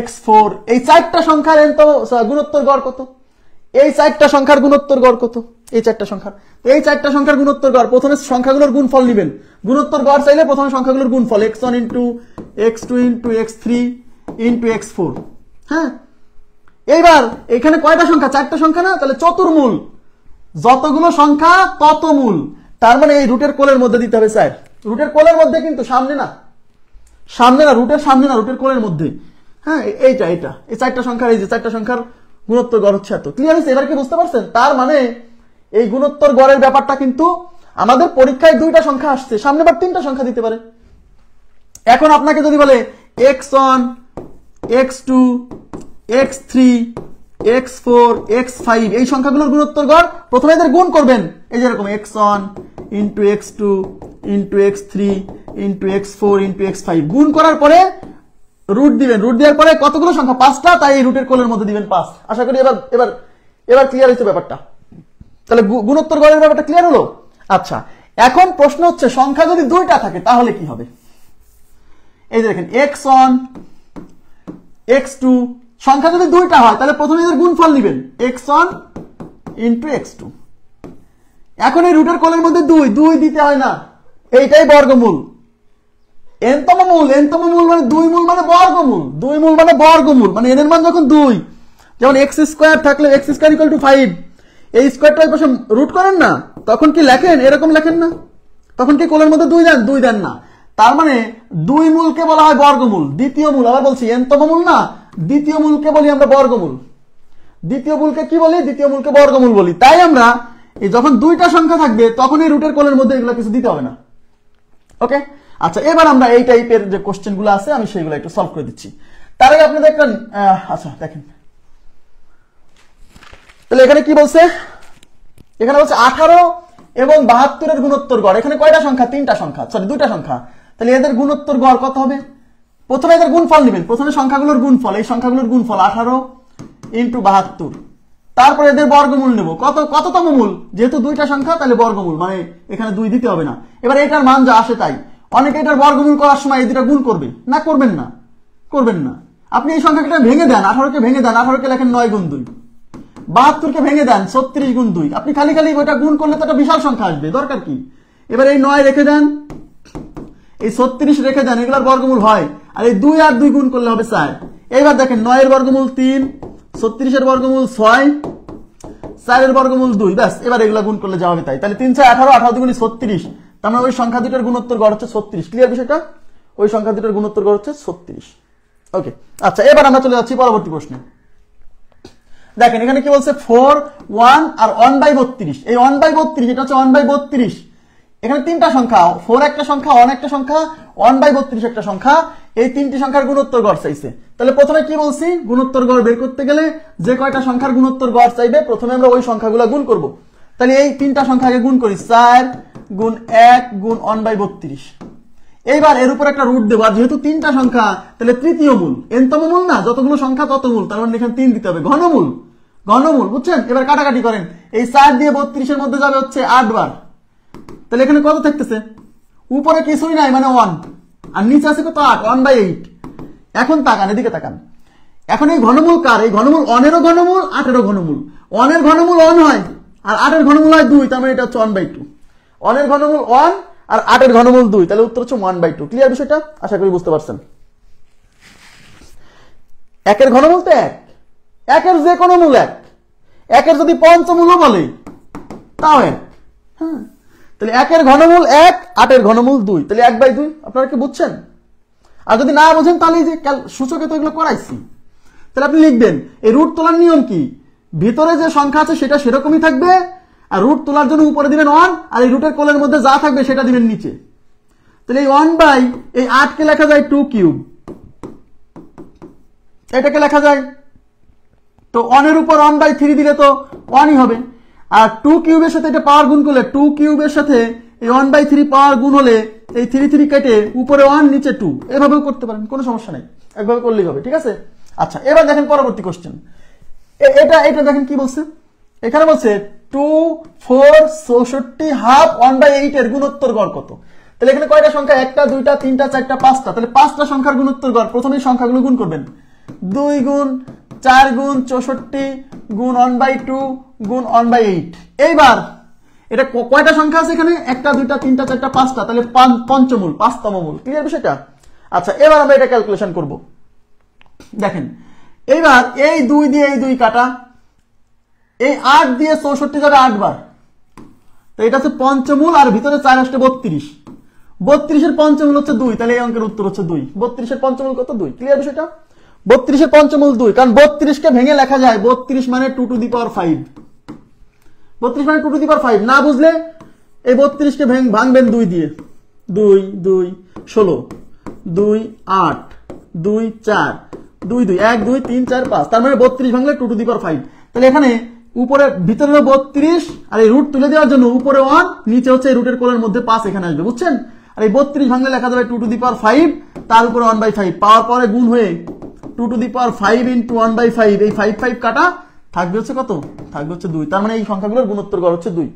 [SPEAKER 1] x4 এই 4টা সংখ্যার গুণোত্তর গড় কত? এই 4টা সংখ্যার গুণোত্তর গড় কত? এই 4টা সংখ্যার, এই 4টা সংখ্যার গুণোত্তর গড়, প্রথমে সংখ্যাগুলোর গুণফল নেবেন। গুণোত্তর গড় চাইলে প্রথমে সংখ্যাগুলোর গুণফল x1 into x2 into x3 into x4। হ্যাঁ, এইবার এখানে কয়টা সংখ্যা? 4টা সংখ্যা না? তাহলে চতুর্মূল, যতগুলো সংখ্যা তত মূল। তার মানে এই রুটের কোলের মধ্যে দিতে হবে 4। রুটের কোলের মধ্যে, কিন্তু সামনে না, রুটের সামনে না, রুটের কোলের মধ্যে। হ্যাঁ, এই 4টা সংখ্যার, এই যে 4টা সংখ্যার গুণোত্তর গড় হচ্ছে এত। ক্লিয়ার হয়েছে? এবার কি বুঝতে পারছেন? তার মানে এই গুণোত্তর গড়ের ব্যাপারটা কিন্তু আমাদের পরীক্ষায় 2টা সংখ্যা আসছে, সামনে আবার 3টা সংখ্যা দিতে পারে। এখন আপনাকে যদি বলে x1 x2 x3 x4 x5 এই সংখ্যাগুলোর গুণোত্তর গড়, প্রথমে এদের গুণ করবেন। এই যে এরকম x1 into x2 into x3 into x4 into x5 গুণ করার পরে রুট দিবেন। রুট দেওয়ার পরে কতগুলো সংখ্যা? 5টা, তাই এই রুটের কোলের মধ্যে দিবেন 5। আশা করি এবার ক্লিয়ার হয়েছে ব্যাপারটা। তাহলে গুণোত্তর গড়ের ব্যাপারটা ক্লিয়ার হলো। আচ্ছা, এখন প্রশ্ন হচ্ছে সংখ্যা যদি 2টা থাকে তাহলে কি হবে? এই যে দেখেন x1 x2 সংখ্যা যদি 2টা হয় তাহলে প্রথমে এদের গুণফল নেবেন x1 ইন্টু x2। এখন এই রুটের কোলের মধ্যে 2 দিতে হয় না, এইটাই বর্গমূল। এনতম মূল মানে 2 মূল মানে বর্গমূল, 2 মূল মানে বর্গমূল, মানে এর মান যখন 2, যেমন x স্কয়ার থাকলে x স্কয়ার ইকুয়াল টু 5, এই স্কয়ারটা এর পাশে রুট করেন না, তখন কি লেখেন এরকম লেখেন না, তখন কি কোলের মধ্যে 2 দেন না। তার মানে 2 মূলকে বলা হয় বর্গমূল। দ্বিতীয় মূল, আবার বলছি এনতম মূল না, দ্বিতীয় মূলকে বলি আমরা বর্গমূল। দ্বিতীয় মূলকে কি বলি? দ্বিতীয় মূলকে বর্গমূল বলি। তাই আমরা এই যখন 2টা সংখ্যা থাকবে তখন এই রুটের কোলের মধ্যে এগুলো কিছু দিতে হবে না। ওকে, আচ্ছা এবার আমরা এই টাইপের যে কোশ্চেনগুলো আছে আমি সেইগুলো একটু সলভ করে দিচ্ছি। তার আগে আপনি দেখবেন, আচ্ছা দেখেন তাহলে এখানে কি বলছে, এখানে বলছে 18 এবং 72 এর গুণোত্তর গড়। এখানে কয়টা সংখ্যা? 3টা সংখ্যা, সরি 2টা সংখ্যা। তাহলে এদের গুণোত্তর গড় কত হবে? প্রথমে এদের গুণফল নেবেন, প্রথমে সংখ্যাগুলোর গুণফল, এই সংখ্যাগুলোর গুণফল 18 ইন্টু 72, তারপরে এদের বর্গমূল নেব। কততম মূল? যেহেতু 2টা সংখ্যা তাহলে বর্গমূল, মানে এখানে 2 দিতে হবে না। এবার এটার মান যা আসে তাই। অনেকে এটার বর্গমূল করার সময় এই দুটা গুণ করবে না, করবেন না। আপনি এই সংখ্যাটা ভেঙে দেন, 18কে ভেঙে দেন, 18কে লেখেন 9 গুণ 2, 72কে ভেঙে দেন 36 গুণ 2। আপনি খালি ওইটা গুণ করলে তো একটা বিশাল সংখ্যা আসবে, দরকার কি? এবার এই 9 রেখে দেন, এই 36 রেখে দেন, এগুলোর বর্গমূল হয়। আর এই 2 আর 2 গুণ করলে হবে 4। এইবার দেখেন 9 এর বর্গমূল 3, 36 এর বর্গমূল 6, 4 এর বর্গমূল 2, ব্যাস। এবার এগুলা গুণ করলে যা হবে তাই। তাহলে 3 6 18, 18 দুগুণে 36, তার মানে ওই সংখ্যা দুটোর গুণোত্তর গড় হচ্ছে 36। ক্লিয়ার বিষয়টা? ওই সংখ্যা দুটোর গুণোত্তর গড় হচ্ছে 36। ওকে, আচ্ছা এবার আমরা চলে যাচ্ছি পরবর্তী প্রশ্নে। দেখেন এখানে কি বলছে, 4 1 আর 1/32। এই 1/32 এটা হচ্ছে 1/32। এখানে 3টা সংখ্যা, 4 একটা সংখ্যা, 1 একটা সংখ্যা, 1/32 একটা সংখ্যা। এই 3টি সংখ্যার গুণোত্তর গড় চাইছে। তাহলে প্রথমে কি বলছি, গুণোত্তর গড় বের করতে গেলে যে কয়টা সংখ্যার গুণোত্তর গড় চাইবে প্রথমে আমরা ওই সংখ্যাগুলো গুণ করব। তাহলে এই 3টা সংখ্যাকে গুণ করি, 4 গুণ 1 গুণ 1/32। এইবার এর উপর একটা রুট দেবো, আর যেহেতু 3টা সংখ্যা তাহলে তৃতীয় মূল, এনতম মূল না, যতগুলো সংখ্যা তত মূল, তার মানে এখানে 3 দিতে হবে। ঘনমূল, বুঝছেন? এবার কাটাকাটি করেন, এই 4 দিয়ে 32 এর মধ্যে যাবে হচ্ছে 8 বার। তাহলে এখানে কত থাকতেছে? উপরে কিছুই নাই মানে 1, আর নিচে আছে কত? 8, 1/8। এখন তাকান, এদিকে তাকান। এখন এই ঘনমূল কার? এই ঘনমূল 1 এরও ঘনমূল, 8 এরও ঘনমূল। 1 এর ঘনমূল 1 হয় আর 8 এর ঘনমূল হয় 2, তার মানে এটা হচ্ছে 1/2। 1 এর ঘনমূল 1 আর 8 এর ঘনমূল 2, তাহলে উত্তর হচ্ছে 1/2। ক্লিয়ার বিষয়টা? আশা করি বুঝতে পারছেন। 1 এর ঘনমূল তো 1, 1 এর যে কোনো মূল 1, 1 এর যদি পঞ্চমূলও বলে তাও 1। হ্যাঁ, তাহলে 1 এর ঘনমূল 1, 8 এর ঘনমূল 2, তাহলে 1/2। আপনারা কি বুঝছেন? আর যদি না বুঝেন তাহলে এই যে সূচকে তো এগুলো করাইছি। তাহলে আপনি লিখবেন, এই রুট তোলার নিয়ম কি? ভিতরে যে সংখ্যা আছে সেটা সেরকমই থাকবে, আর রুট তোলার জন্য উপরে দিবেন 1, আর এই রুটের কোলের মধ্যে যা থাকবে সেটা দিবেন নিচে। তাহলে এই 1/8 কে লেখা যায় 2 কিউব, এটাকে লেখা যায় তো 1 এর উপর 1/3 দিলে তো 1ই হবে। আর 2 কিউবের সাথে এটা পাওয়ার গুণ করলে, 2 কিউবের সাথে এই 1/3 পাওয়ার গুণ হলে এই 3 কেটে উপরে 1 নিচে 2, এভাবেও করতে পারেন, কোনো সমস্যা নেই, একভাবে করলেই হবে। ঠিক আছে? আচ্ছা এবার দেখেন পরবর্তী কোশ্চেন। এটা দেখেন কি বলছে, এখানে বলছে 2 4 64 হাফ 1/8 এর গুণোত্তর গড় কত? তাহলে এখানে কয়টা সংখ্যা? 1টা 2টা 3টা 4টা 5টা, তাহলে 5টা সংখ্যার গুণোত্তর গড়। প্রথমে সংখ্যাগুলো গুণ করবেন, 2 গুণ 4 গুণ 64 গুণ 1/2 গুণ 1/8। এইবার এটা কয়টা সংখ্যা আছে এখানে? 1টা 2টা 3টা 4টা 5টা, তাহলে পঞ্চমূল, 5তম মূল। ক্লিয়ার বিষয়টা? আচ্ছা এবার আমরা এটা ক্যালকুলেশন করব। দেখেন এইবার এই 2 দিয়ে এই 2 কাটা, এই 8 দিয়ে 64 যাবে 8 বার, তো এটা হচ্ছে পঞ্চমূল, আর ভিতরে 4 আসলে 32। 32 এর পঞ্চমূল হচ্ছে 2, তাহলে এই অঙ্কের উত্তর হচ্ছে 2। 32 এর পঞ্চমূল কত? 2। ক্লিয়ার বিষয়টা? 32 এর পঞ্চমূল 2, কারণ 32 কে ভেঙে লেখা যায় 32 মানে 2 টু দি পাওয়ার 5। 32 মানে 2 টু দি পাওয়ার 5। না বুঝলে এই 32 কে ভাঙবেন 2 দিয়ে, 2 2 16, 2 8, 2 4, 2 2 1 2 3 4 5, তার মানে 32 ভাঙলে 2 টু দি পাওয়ার 5। তাহলে এখানে উপরে ভিতরে 32, আর এই রুট তুলে দেওয়ার জন্য উপরে 1, নিচে হচ্ছে এই রুটের কোলের মধ্যে 5 এখানে আসবে, বুঝছেন? আর এই 32 ভাঙলে লেখা যাবে 2 টু দি পাওয়ার 5, তার উপরে 1/5 পাওয়ার পরে গুণ হয়ে 2 টু দি পাওয়ার 5 ইন্টু 1/5, এই 5 5 কাটা থাকবে হচ্ছে কত? থাকবে হচ্ছে 2। তার মানে এই সংখ্যাগুলোর গুণোত্তর গড় হচ্ছে 2।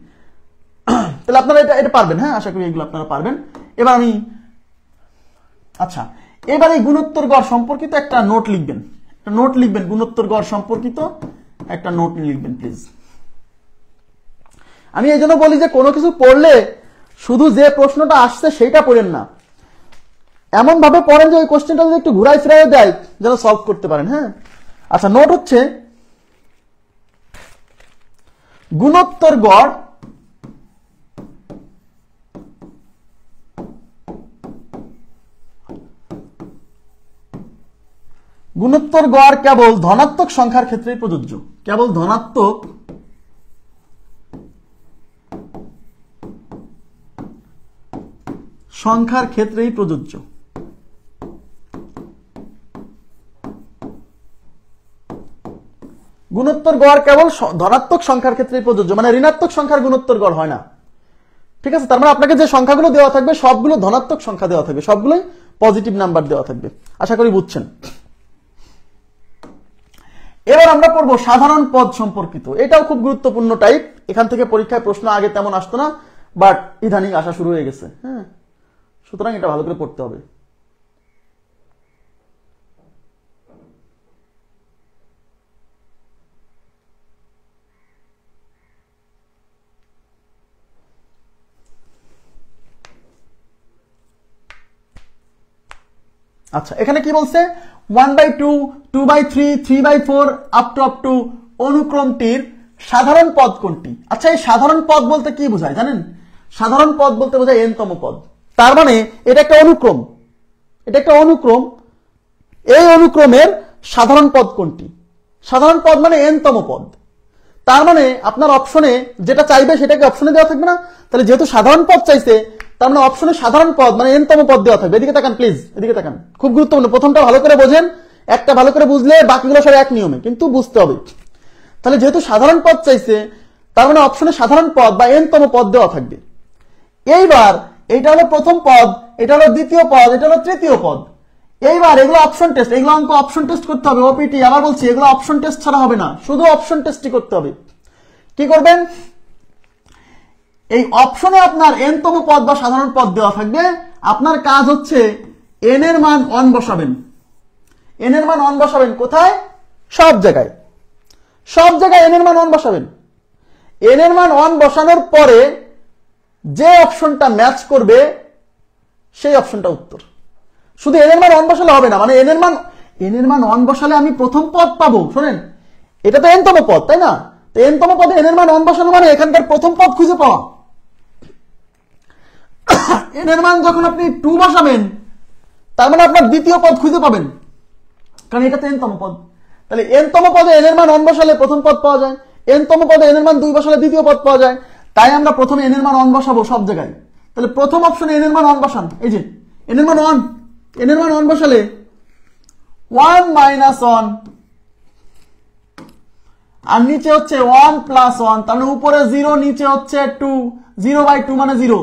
[SPEAKER 1] তাহলে আপনারা এটা পারবেন। হ্যাঁ, আশা করি এগুলো আপনারা পারবেন। এবার আমি আচ্ছা এবার এই গুণোত্তর গড় সম্পর্কিত একটা নোট লিখবেন, গুণোত্তর গড় সম্পর্কিত একটা নোট লিখবেন প্লিজ। আমি এই জন্য বলি যে কোনো কিছু পড়লে শুধু যে প্রশ্নটা আসছে সেইটা পড়েন না, এমন ভাবে পড়েন যে ওই কোশ্চেনটা যদি একটু ঘুরাই ফিরাই দেয় যেন সলভ করতে পারেন। হ্যাঁ, আচ্ছা, নোট হচ্ছে গুণোত্তর গড় কেবল ধনাত্মক সংখ্যার ক্ষেত্রেই প্রযোজ্য। কেবল ধনাত্মক সংখ্যার ক্ষেত্রেই প্রযোজ্য। গুণোত্তর গড় কেবল ধনাত্মক সংখ্যার ক্ষেত্রেই প্রযোজ্য, মানে ঋণাত্মক সংখ্যার গুণোত্তর গড় হয় না। ঠিক আছে, তার মানে আপনাকে যে সংখ্যাগুলো দেওয়া থাকবে সবগুলো ধনাত্মক সংখ্যা দেওয়া থাকবে, সবগুলোই পজিটিভ নাম্বার দেওয়া থাকবে। আশা করি বুঝছেন। এবার আমরা পড়বো সাধারণ পদ সম্পর্কিত। এটাও খুব গুরুত্বপূর্ণ টাইপ। এখান থেকে পরীক্ষায় প্রশ্ন আগে তেমন আসতো না, বাট ইদানিং আসা শুরু হয়ে গেছে। হ্যাঁ, সুতরাং এটা ভালো করে পড়তে হবে। আচ্ছা, এখানে কি বলছে? 1/2, 2/3, 3/4 আপ টু অনুক্রমটির সাধারণ পদ কোনটি? আচ্ছা, এই সাধারণ পদ বলতে কি বোঝায় জানেন? সাধারণ পদ বলতে বোঝায় n-তম পদ। তার মানে এটা একটা অনুক্রম, এই অনুক্রমের সাধারণ পদ কোনটি? সাধারণ পদ মানে n-তম পদ। তার মানে আপনার অপশনে যেটা চাইবে সেটাকে অপশনে দেওয়া থাকবে না। তাহলে যেহেতু সাধারণ পদ চাইছে, তার মানে অপশনে সাধারণ পদ মানে n-তম পদ দেওয়া থাকবে। এদিকে তাকান প্লিজ, এদিকে তাকান, খুব গুরুত্বপূর্ণ। প্রথমটা ভালো করে বোঝেন, একটা ভালো করে বুঝলে বাকিগুলো সব এক নিয়মে, কিন্তু বুঝতে হবে। তাহলে যেহেতু সাধারণ পদ চাইছে, তার মানে অপশনে সাধারণ পদ বা n-তম পদ দেওয়া থাকবে। এইবার এটা হলো প্রথম পদ, এটা হলো দ্বিতীয় পদ, এটা হলো তৃতীয় পদ। এইবার এগুলো অপশন টেস্ট, এগুলো অঙ্ক অপশন টেস্ট করতে হবে, ওপিটি। আবার বলছি, এগুলো অপশন টেস্ট ছাড়া হবে না, শুধু অপশন টেস্টই করতে হবে। কি করবেন? এই অপশনে আপনার n-তম পদ বা সাধারণ পদ দেওয়া থাকবে। আপনার কাজ হচ্ছে n এর মান 1 বসাবেন। n এর মান 1 বসাবেন কোথায়? সব জায়গায় n এর মান 1 বসাবেন। n এর মান 1 বসানোর পরে যে অপশনটা ম্যাচ করবে সেই অপশনটা উত্তর। শুধু n এর মান 1 বসালে হবে না, মানে n এর মান 1 বসালে আমি প্রথম পদ পাবো। শোনেন, এটা তো n-তম পদ, তাই না? তো n-তম পদে n এর মান 1 বসানো মানে এখানকার প্রথম পদ খুঁজে পাওয়া। n এর মান যখন আপনি 2 বসাবেন, তার মানে আপনার দ্বিতীয় পদ খুঁজে পাবেন, কারণ এটা তো n-তম পদ। তাহলে n-তম পদে n এর মান 1 বসালে প্রথম পদ পাওয়া যায়, n-তম পদে n এর মান 2 বসালে দ্বিতীয় পদ পাওয়া যায়। তাই আমরা প্রথমে n এর মান 1 বসাবো সব জায়গায়। তাহলে প্রথম অপশনে n এর মান 1 বসান। এই যে n এর মান 1 বসালে 1 - 1, আর নিচে হচ্ছে 1 + 1, তাহলে উপরে 0, নিচে হচ্ছে 2, 0/2 মানে 0।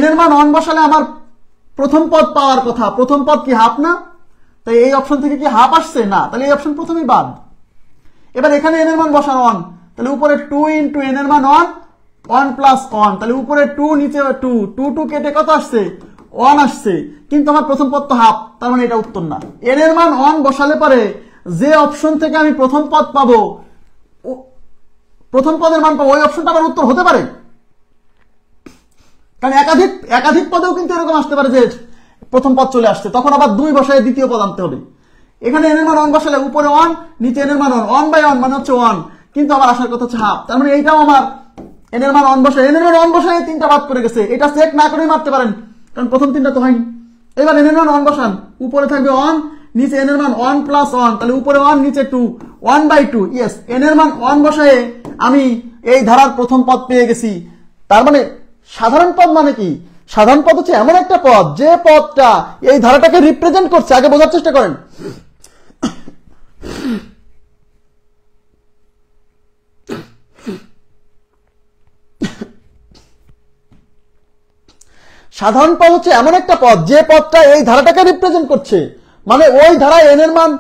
[SPEAKER 1] n এর মান 1 বসালে আমার প্রথম পদ পাওয়ার কথা। প্রথম পদ কি হাফ না? তাই এই অপশন থেকে কি হাফ আসছে না? তাহলে এই অপশন প্রথমেই বাদ। এবার এখানে n এর মান বসানো 1, তাহলে উপরে 2 × n এর মান 1 + 1, তাহলে উপরে 2, নিচে 2 কেটে কত আসছে? 1 আসছে, কিন্তু আমার প্রথম পদ তো হাফ, তার মানে এটা উত্তর না। n এর মান 1 বসালে পরে যে অপশন থেকে আমি প্রথম পদ পাবো, প্রথম পদের মান পাবো, ওই অপশনটা আমার উত্তর হতে পারে। কারণ একাধিক পদেও কিন্তু এরকম আসতে পারে যে প্রথম পদ চলে আসছে, তখন আবার 2 বসায় দ্বিতীয় পদ আনতে হবে। এখানে n এর মান 1 বসালে উপরে 1, নিচে n এর মান 1/1 মানে হচ্ছে 1, কিন্তু আমার আসার কথা হচ্ছে হাফ। তার মানে এইটাও আমার n এর মান 1 বসায় 3টা বাদ করে গেছে। এটা চেক না করেই মারতে পারেন, কারণ প্রথম 3টা তো হয়নি। এবার n এর মান 1 বসান, উপরে থাকবে 1, নিচে n এর মান 1 + 1, তাহলে উপরে 1, নিচে 2, 1/2। ইয়েস, n এর মান 1 বসায় আমি এই ধারার প্রথম পদ পেয়ে গেছি। তার মানে সাধারণ পদ মানে কি? সাধারণ পদ হচ্ছে এমন একটা পদ যে পদটা এই ধারাটাকে রিপ্রেজেন্ট করছে। আগে বোঝার চেষ্টা করেন। সাধারণ পদ হচ্ছে এমন একটা পদ যে পদটা এই ধারাটাকে রিপ্রেজেন্ট করছে, মানে ওই ধারায় n এর মান,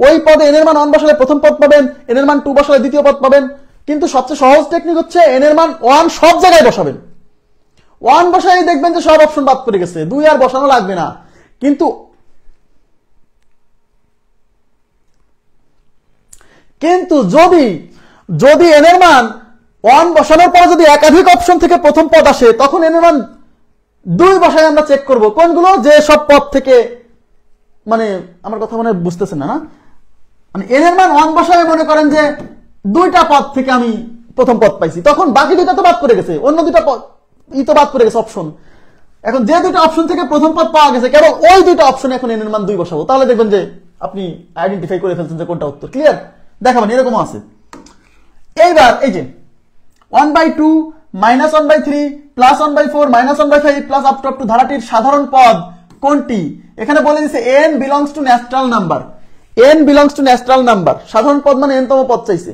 [SPEAKER 1] ওই পদে n এর মান 1 বসালে প্রথম পদ পাবেন, n এর মান 2 বসালে দ্বিতীয় পদ পাবেন। কিন্তু সবচেয়ে সহজ টেকনিক হচ্ছে n এর মান 1 সব জায়গায় বসাবেন। 1 বসাই দেখবেন যে সব অপশন বাদ পড়ে গেছে, 2 আর বসানো লাগবে না। কিন্তু যদি n এর মান 1 বসানোর পরে যদি একাধিক অপশন থেকে প্রথম পদ আসে, তখন n এর মান 2 বসায় আমরা চেক করব কোনগুলো যে সব পদ থেকে, মানে আমার কথা মনে বুঝতেছেন না, মানে n এর মান 1 বসায় মনে করেন যে 2টা পদ থেকে আমি প্রথম পদ পাইছি, তখন বাকি 2টা তো বাদ পড়ে গেছে, অন্য 2টা পদ তো বাদ পড়ে গেছে অপশন। এখন যে 2টা অপশন থেকে প্রথম পদ পাওয়া গেছে, কেবল ওই 2টা অপশনে এখন n এর মান 2 বসাবো, তাহলে দেখবেন যে আপনি আইডেন্টিফাই করে ফেলছেন যে কোনটা উত্তর। ক্লিয়ার? দেখাবেন এরকম আছে। এইবার এই যে 1/2 -1/3 +1/4 -1/5 প্লাস আপ টু ধারাটির সাধারণ পদ কোনটি? এখানে বলে দিয়েছে n belongs to natural number. n belongs to natural number, সাধারণ পদ মানে n তম পদ চাইছে।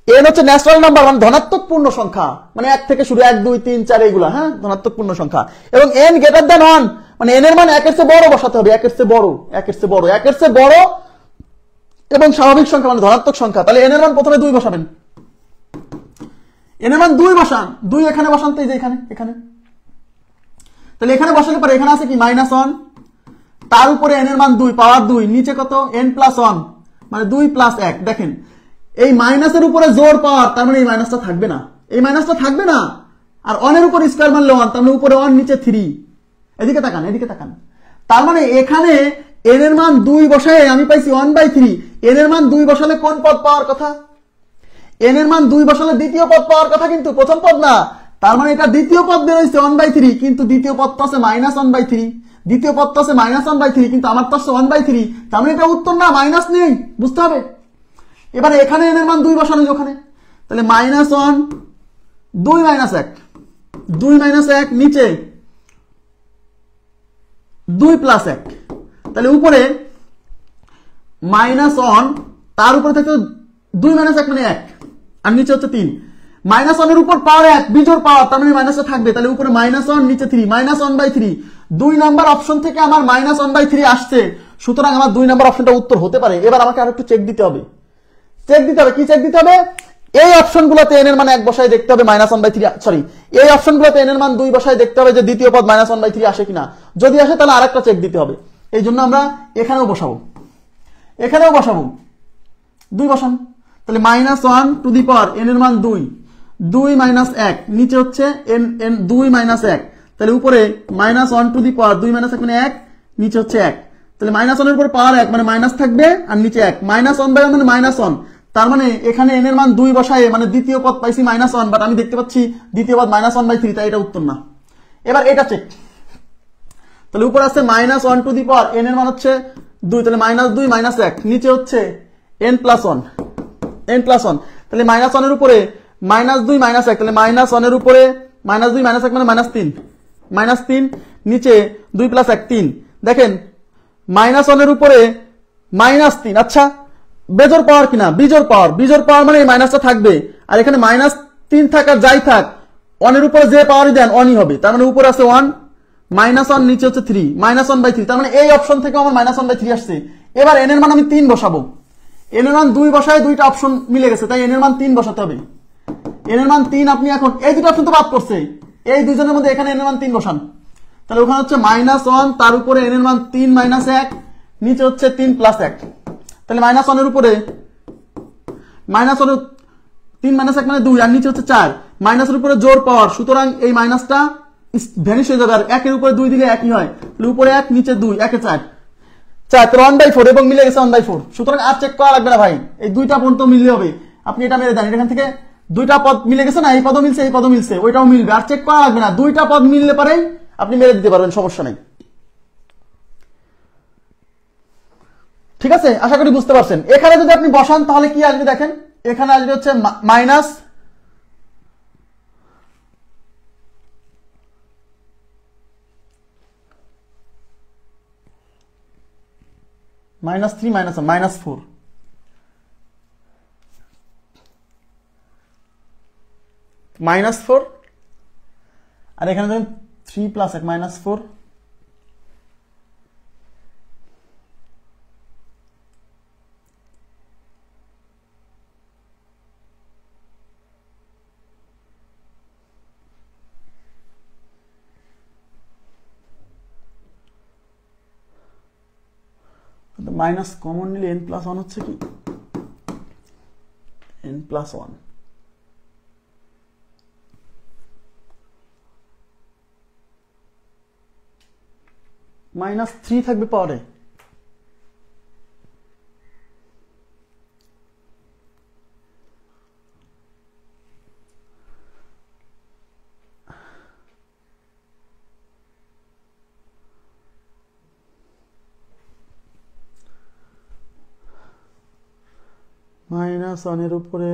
[SPEAKER 1] n হচ্ছে ন্যাচারাল নাম্বার মানে ধনাত্মক পূর্ণ সংখ্যা, মানে 1 থেকে শুরু 1 2 3 4 এইগুলা, হ্যাঁ ধনাত্মক পূর্ণ সংখ্যা। এবং n গ্রেটার দ্যান 1 মানে n এর মান 1 এর চেয়ে বড় বসাতে হবে, 1 এর চেয়ে বড়, 1 এর চেয়ে বড়, 1 এর চেয়ে বড় এবং স্বাভাবিক সংখ্যা মানে ধনাত্মক সংখ্যা। তাহলে n এর মান প্রথমে 2 বসাবেন, n এর মান 2 বসান, 2 এখানে বসান, তো এই যে এখানে, তাহলে এখানে বসালে পরে এখানে আছে কি -1, তার উপরে n এর মান 2 পাওয়ার 2, নিচে কত n + 1 মানে 2 + 1। দেখেন এই মাইনাসের উপরে জোর পাওয়ার, তার মানে এই মাইনাসটা থাকবে না, এই মাইনাসটা থাকবে না। আর 1 এর উপর স্কয়ার মারলে 1, তার মানে উপরে 1 নিচে 3। এদিকে তাকান, এদিকে তাকান, তার মানে এখানে n এর মান 2 বসায় আমি পাইছি 1/3। n এর মান 2 বসালে কোন পদ পাওয়ার কথা? n এর মান 2 বসালে দ্বিতীয় পদ পাওয়ার কথা, কিন্তু প্রথম পদ না। তার মানে এটা দ্বিতীয় পদ বের হইছে 1/3, কিন্তু দ্বিতীয় পদ তো আছে -1/3, দ্বিতীয় পদ তো আছে -1/3, কিন্তু আমার তো আছে 1/3, তার মানে এটা উত্তর না, মাইনাস নেই, বুঝতে হবে। এবারে এখানে n এর মান 2 বসানো, ওখানে তাহলে -1 2 - 1 2 - 1 নিচে 2 + 1, তাহলে উপরে -1 তার উপরে থেকে 2 - 1 মানে 1 আর নিচে হচ্ছে 3। -1 এর উপর পাওয়ার 1 বিজোড় পাওয়ার, তার মানে মাইনাসটা থাকবে, তাহলে উপরে -1 নিচে 3 -1/3। 2 নাম্বার অপশন থেকে আমার -1/3 আসছে, সুতরাং আমার 2 নাম্বার অপশনটা উত্তর হতে পারে। এবার আমাকে আরেকটু চেক দিতে হবে, কি চেক দিতে হবে? এই অপশনগুলোতে n এর মান 1 বসায় দেখতে হবে -1/3, সরি এই অপশনগুলোতে n এর মান 2 বসায় দেখতে হবে যে দ্বিতীয় পদ -1/3 আসে কিনা। যদি আসে তাহলে আরেকটা চেক দিতে হবে। এই জন্য আমরা এখানেও বসাবো, 2 বসান, তাহলে -1 টু দি পাওয়ার n এর মান 2 2 - 1 নিচে হচ্ছে n 2 - 1, তাহলে উপরে -1 টু দি পাওয়ার 2 - 1 মানে 1, নিচে হচ্ছে 1, তাহলে -1 এর উপর পাওয়ার 1 মানে মাইনাস থাকবে আর নিচে 1, -1/1 মানে -1, তার মানে এখানে n এর মান 2 বসায় মানে দ্বিতীয় পদ পাইছি -1, বাট আমি দেখতে পাচ্ছি দ্বিতীয় পদ -1/3, তাই এটা উত্তর না। এবার এটা চেক, তাহলে উপরে আছে -1 টু দি পাওয়ার n এর মান হচ্ছে 2, তাহলে -2 - 1 নিচে হচ্ছে n + 1 তাহলে -1 এর উপরে -2 - 1, তাহলে -1 এর উপরে -2 - 1 মানে -3 নিচে 2 + 1 3। দেখেন -1 এর উপরে -3, আচ্ছা বেজোড় পাওয়ার কিনা? বিজোড় পাওয়ার মানে এই মাইনাসটা থাকবে, আর এখানে -3 থাক আর যাই থাক 1 এর উপরে যে পাওয়ারই দেন 1ই হবে, তার মানে উপরে আছে 1 -1 নিচে হচ্ছে 3 1/3, তার মানে এই অপশন থেকে আমার -1/3 আসছে। এবার n এর মান আমি 3 বসাবো, n এর মান 2 বসায় 2টা অপশন মিলে গেছে, তাই n এর মান 3 বসাতে হবে। n এর মান 3 আপনি এখন এই দুটো অপশন তো বাদ পড়ছে, এই দুজনের মধ্যে এখানে n এর মান 3 বসান, তাহলে ওখানে হচ্ছে -1 তার উপরে n এর মান 3 - 1 নিচে হচ্ছে 3 + 1, তাহলে -1 এর উপরে -1 3 - 1 মানে 2 আর নিচে হচ্ছে 4, মাইনাসের উপরে জোর পাওয়ার, সুতরাং এই মাইনাসটা ভ্যানিশ হয়ে যাবে, আর 1 এর উপরে 2 দিলে 1ই হয়, তাহলে উপরে 1 নিচে 2 1 এ 4 1/4 এবং মিলে গেছে 1/4, সুতরাং আর চেক করা লাগবে না ভাই, এই দুইটা পর্যন্ত মিললে হবে। আপনি এটা মেরে দেন, এখান থেকে দুইটা পদ মিলে গেছে না, এই পদও মিলছে এই পদও মিলছে, ওইটাও মিলবে, আর চেক করা লাগবে না, দুইটা পদ মিললে পারে আপনি মেরে দিতে পারবেন, সমস্যা নেই। ঠিক আছে, আশা করি বুঝতে পারছেন। এখানে যদি আপনি বসান তাহলে কি আসবে দেখেন, এখানে আসবে হচ্ছে -3 -1 -4, -4, আর এখানে দেখেন 3 + 1 -4, মাইনাস কমন নিলে n + 1 হচ্ছে কি n + 1, -3 থাকবে পাওয়ারে। -1 এর উপরে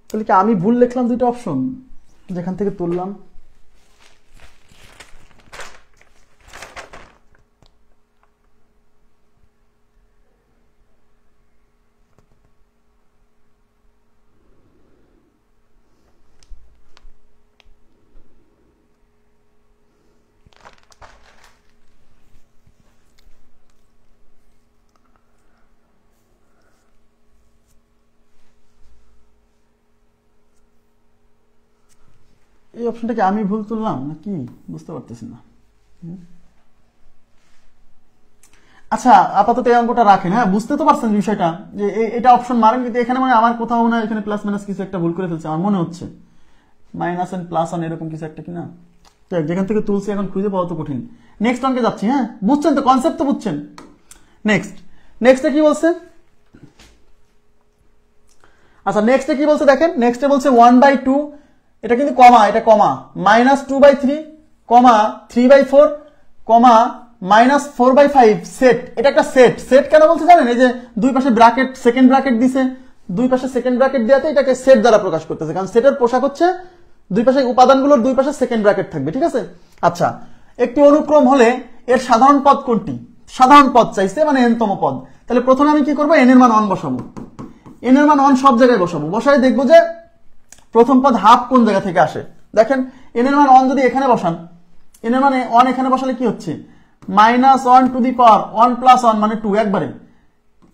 [SPEAKER 1] তাহলে কি আমি ভুল লিখলাম দুটো অপশন যেখান থেকে তুললাম? এই অপশনটাকে আমি ভুল তুললাম নাকি বুঝতে পারতেছি না। আচ্ছা আপাতত এই অঙ্কটা রাখেন। হ্যাঁ বুঝতে তো পারছেন বিষয়টা যে এটা অপশন মারেন, কিন্তু এখানে মানে আমার কোথাও না এখানে প্লাস মাইনাস কিছু একটা ভুল করে ফেলছে আমার মনে হচ্ছে, -1 +1 এরকম কিছু একটা কিনা। যেখান থেকে তুলছি এখন খুঁজে পাওয়া তো কঠিন। নেক্সট অঙ্কে যাচ্ছি। হ্যাঁ বুঝছেন তো, কনসেপ্ট তো বুঝছেন। নেক্সটে কি বলছে? আচ্ছা নেক্সটে কি বলছে দেখেন, নেক্সটে বলছে 1/2, এটা কিন্তু কমা, এটা কমা, -2/3, -3/4, -4/5 সেট। এটা একটা সেট। সেট কেন বলছে জানেন? এই যে দুই পাশে ব্র্যাকেট, সেকেন্ড ব্র্যাকেট দিছে, দুই পাশে সেকেন্ড ব্র্যাকেট দেওয়াতে এটাকে সেট দ্বারা প্রকাশ করতেছে, কারণ সেটের পোশাক হচ্ছে দুই পাশে উপাদানগুলোর দুই পাশে সেকেন্ড ব্র্যাকেট থাকবে। ঠিক আছে? আচ্ছা একটি অনুক্রম হলে এর সাধারণ পদ কোনটি? সাধারণ পদ চাইছে মানে n-তম পদ। তাহলে প্রথমে আমি কি করবো? n এর মান 1 বসাবো। n এর মান 1 সব জায়গায় বসাবো, বসাই দেখবো যে প্রথম পদ হাফ কোন জায়গা থেকে আসে। দেখেন n এর মান 1 যদি এখানে বসান, n এর মানে 1 এখানে বসালে কি হচ্ছে? -1 টু দি পাওয়ার 1 + 1 মানে 2 একবারে,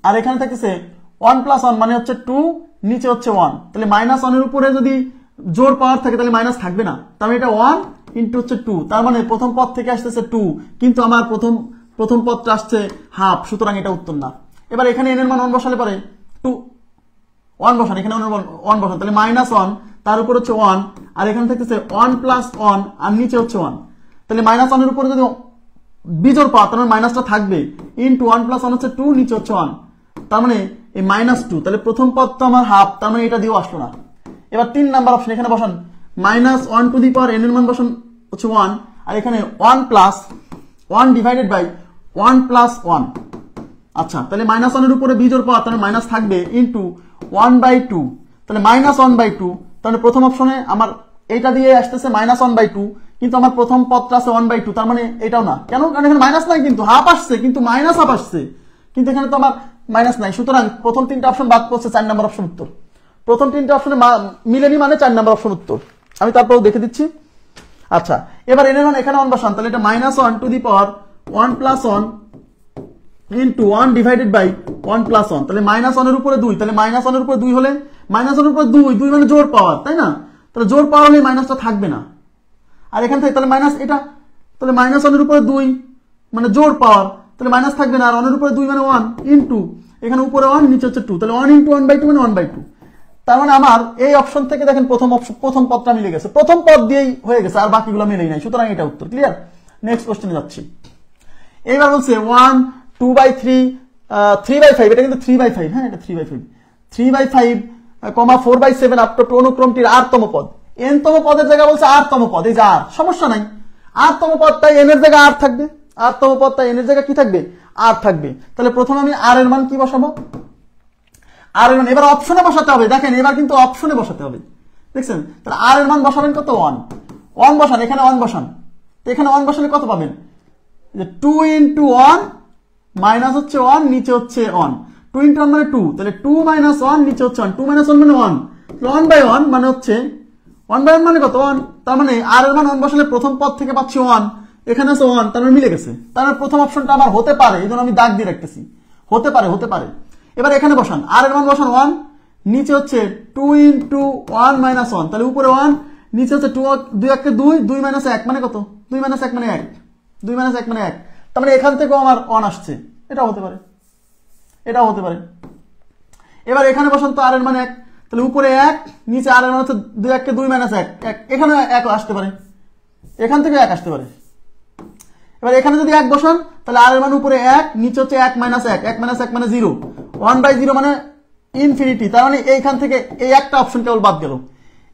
[SPEAKER 1] আর এখানে থাকতেছে 1 + 1 মানে হচ্ছে 2, নিচে হচ্ছে 1। তাহলে -1 এর উপরে যদি জোর পাওয়ার থাকে তাহলে মাইনাস থাকবে না, তার মানে এটা 1 ইন্টু হচ্ছে 2, তার মানে প্রথম পদ থেকে আসতেছে 2, কিন্তু আমার প্রথম পদটা আসছে হাফ, সুতরাং এটা উত্তর না। এবার এখানে n এর মান 1 বসালে পারে 2 1 বসান, এখানে 1 বসান, তাহলে -1 তার উপর হচ্ছে 1, আর এখানে থাকতেছে 1 + 1 আর নিচে হচ্ছে 1। তাহলে -1 এর উপরে যদি বিজোড় পাওয়ার, তার মানে মাইনাসটা থাকবে, ইন্টু 1 + 1 হচ্ছে 2, নিচে হচ্ছে 1, তার মানে এই -2। তাহলে প্রথম পদ তো আমার হাফ, তার মানে এটা দিয়েও আসলো না। এবার 3 নাম্বার অপশন, এখানে বসান -1 টু দি পাওয়ার n এর মান বসান হচ্ছে 1, আর এখানে 1 + 1 ডিভাইডেড বাই 1 + 1। আচ্ছা তাহলে -1 এর উপরে বিজোড় পাওয়ার, তাহলে মাইনাস থাকবে, ইন্টু 1/2, তাহলে -1/2। তাহলে প্রথম অপশনে আমার এইটা দিয়ে আসতেছে -1/2, কিন্তু আমার প্রথম পদটা আছে 1/2, তার মানে এটাও না। কেন? কারণ এখানে মাইনাস নাই, কিন্তু হাফ আসছে, কিন্তু মাইনাস হাফ আসছে, কিন্তু এখানে তো আমার মাইনাস নাই, সুতরাং প্রথম 3টা অপশন বাদ পড়ছে, 4 নাম্বার অপশন উত্তর। প্রথম 3টা অপশনে মিলেনি মানে 4 নাম্বার অপশন উত্তর। আমি তারপরেও দেখে দিচ্ছি। আচ্ছা এবার এর মান এখানে 1 বসান, তাহলে এটা -1 to the power 1 + 1 into 1 divided by 1 + 1, তাহলে -1 এর উপরে 2, তাহলে -1 এর উপরে 2 হলে -1 এর উপরে 2 মানে জোর পাওয়ার, তাই না? তাহলে জোর পাওয়ার হলে মাইনাসটা থাকবে না, আর এখান থেকে তাহলে মাইনাস এটা, তাহলে -1 এর উপরে 2 মানে জোর পাওয়ার, তাহলে মাইনাস থাকবে না, আর 1 এর উপরে 2 মানে 1, ইন্টু এখানে উপরে 1 নিচে হচ্ছে 2, তাহলে 1 ইন্টু 1/2 মানে 1/2। তার মানে আমার এই অপশন থেকে দেখেন প্রথম পদটা মিলে গেছে, প্রথম পদ দিয়েই হয়ে গেছে, আর বাকিগুলো মিলেই নাই, সুতরাং এটা উত্তর। ক্লিয়ার? নেক্সট কোশ্চেনে যাচ্ছি। এইবার বলছে 1 2/3 3/5, এটা কিন্তু 3/5, হ্যাঁ এটা 3/5, 3/5, 4/7 আপ টু অনুক্রমটির r-তম পদ। n-তম পদের জায়গায় বলছে r-তম পদ, এই যে r, সমস্যা নাই, r-তম পদ তাই n এর জায়গায় r থাকবে, r-তম পদ তাই n এর জায়গায় কি থাকবে? r থাকবে। তাহলে প্রথমে আমি r এর মান কি বসাবো? r এর মান এবার অপশনে বসাতে হবে, দেখেন এবার কিন্তু অপশনে বসাতে হবে, দেখছেন? তাহলে r এর মান বসাবেন কত? 1 বসান, এখানে 1 বসান, তো এখানে 1 বসালে কত পাবেন? যে 2 ইন্টু 1 মাইনাস হচ্ছে 1, নিচে হচ্ছে 1, 2 ইন্টু 1 মানে 2, তাহলে 2 - 1 নিচে হচ্ছে 1, 2 - 1 মানে 1, 1/1 মানে হচ্ছে 1/1 মানে কত? 1, তার মানে r এর মান 1 বসালে প্রথম পদ থেকে পাচ্ছি 1, এখানে আছে 1, তার মানে মিলে গেছে। তার মানে প্রথম অপশনটা আমার হতে পারে, এই জন্য আমি দাগ দিয়ে রাখতেছি, হতে পারে। এবার এখানে বসান, r এর মান বসান 1, নিচে হচ্ছে 2 ইন্টু 1 - 1, তাহলে উপরে 1, নিচে হচ্ছে 2 2 1 2, 2 - 1 মানে কত? 2 - 1 মানে 1, 2 - 1 মানে 1, তার মানে এখান থেকেও আমার 1 আসছে, এটাও হতে পারে। এবার এখানে বসান তো r এর মান 1, তাহলে উপরে 1, নিচে আর এর মান হচ্ছে 2 1 কে 2 মাইনাস 1 এখানে 1 আসতে পারে, এখান থেকে 1 আসতে পারে। এবার এখানে যদি 1 বসান তাহলে আর এর মান উপরে 1, নিচে হচ্ছে 1 মাইনাস 1, 1 মাইনাস 1 মানে 0, 1/0 মানে ইনফিনিটি। তার মানে এইখান থেকে এই একটা অপশন কেবল বাদ গেল।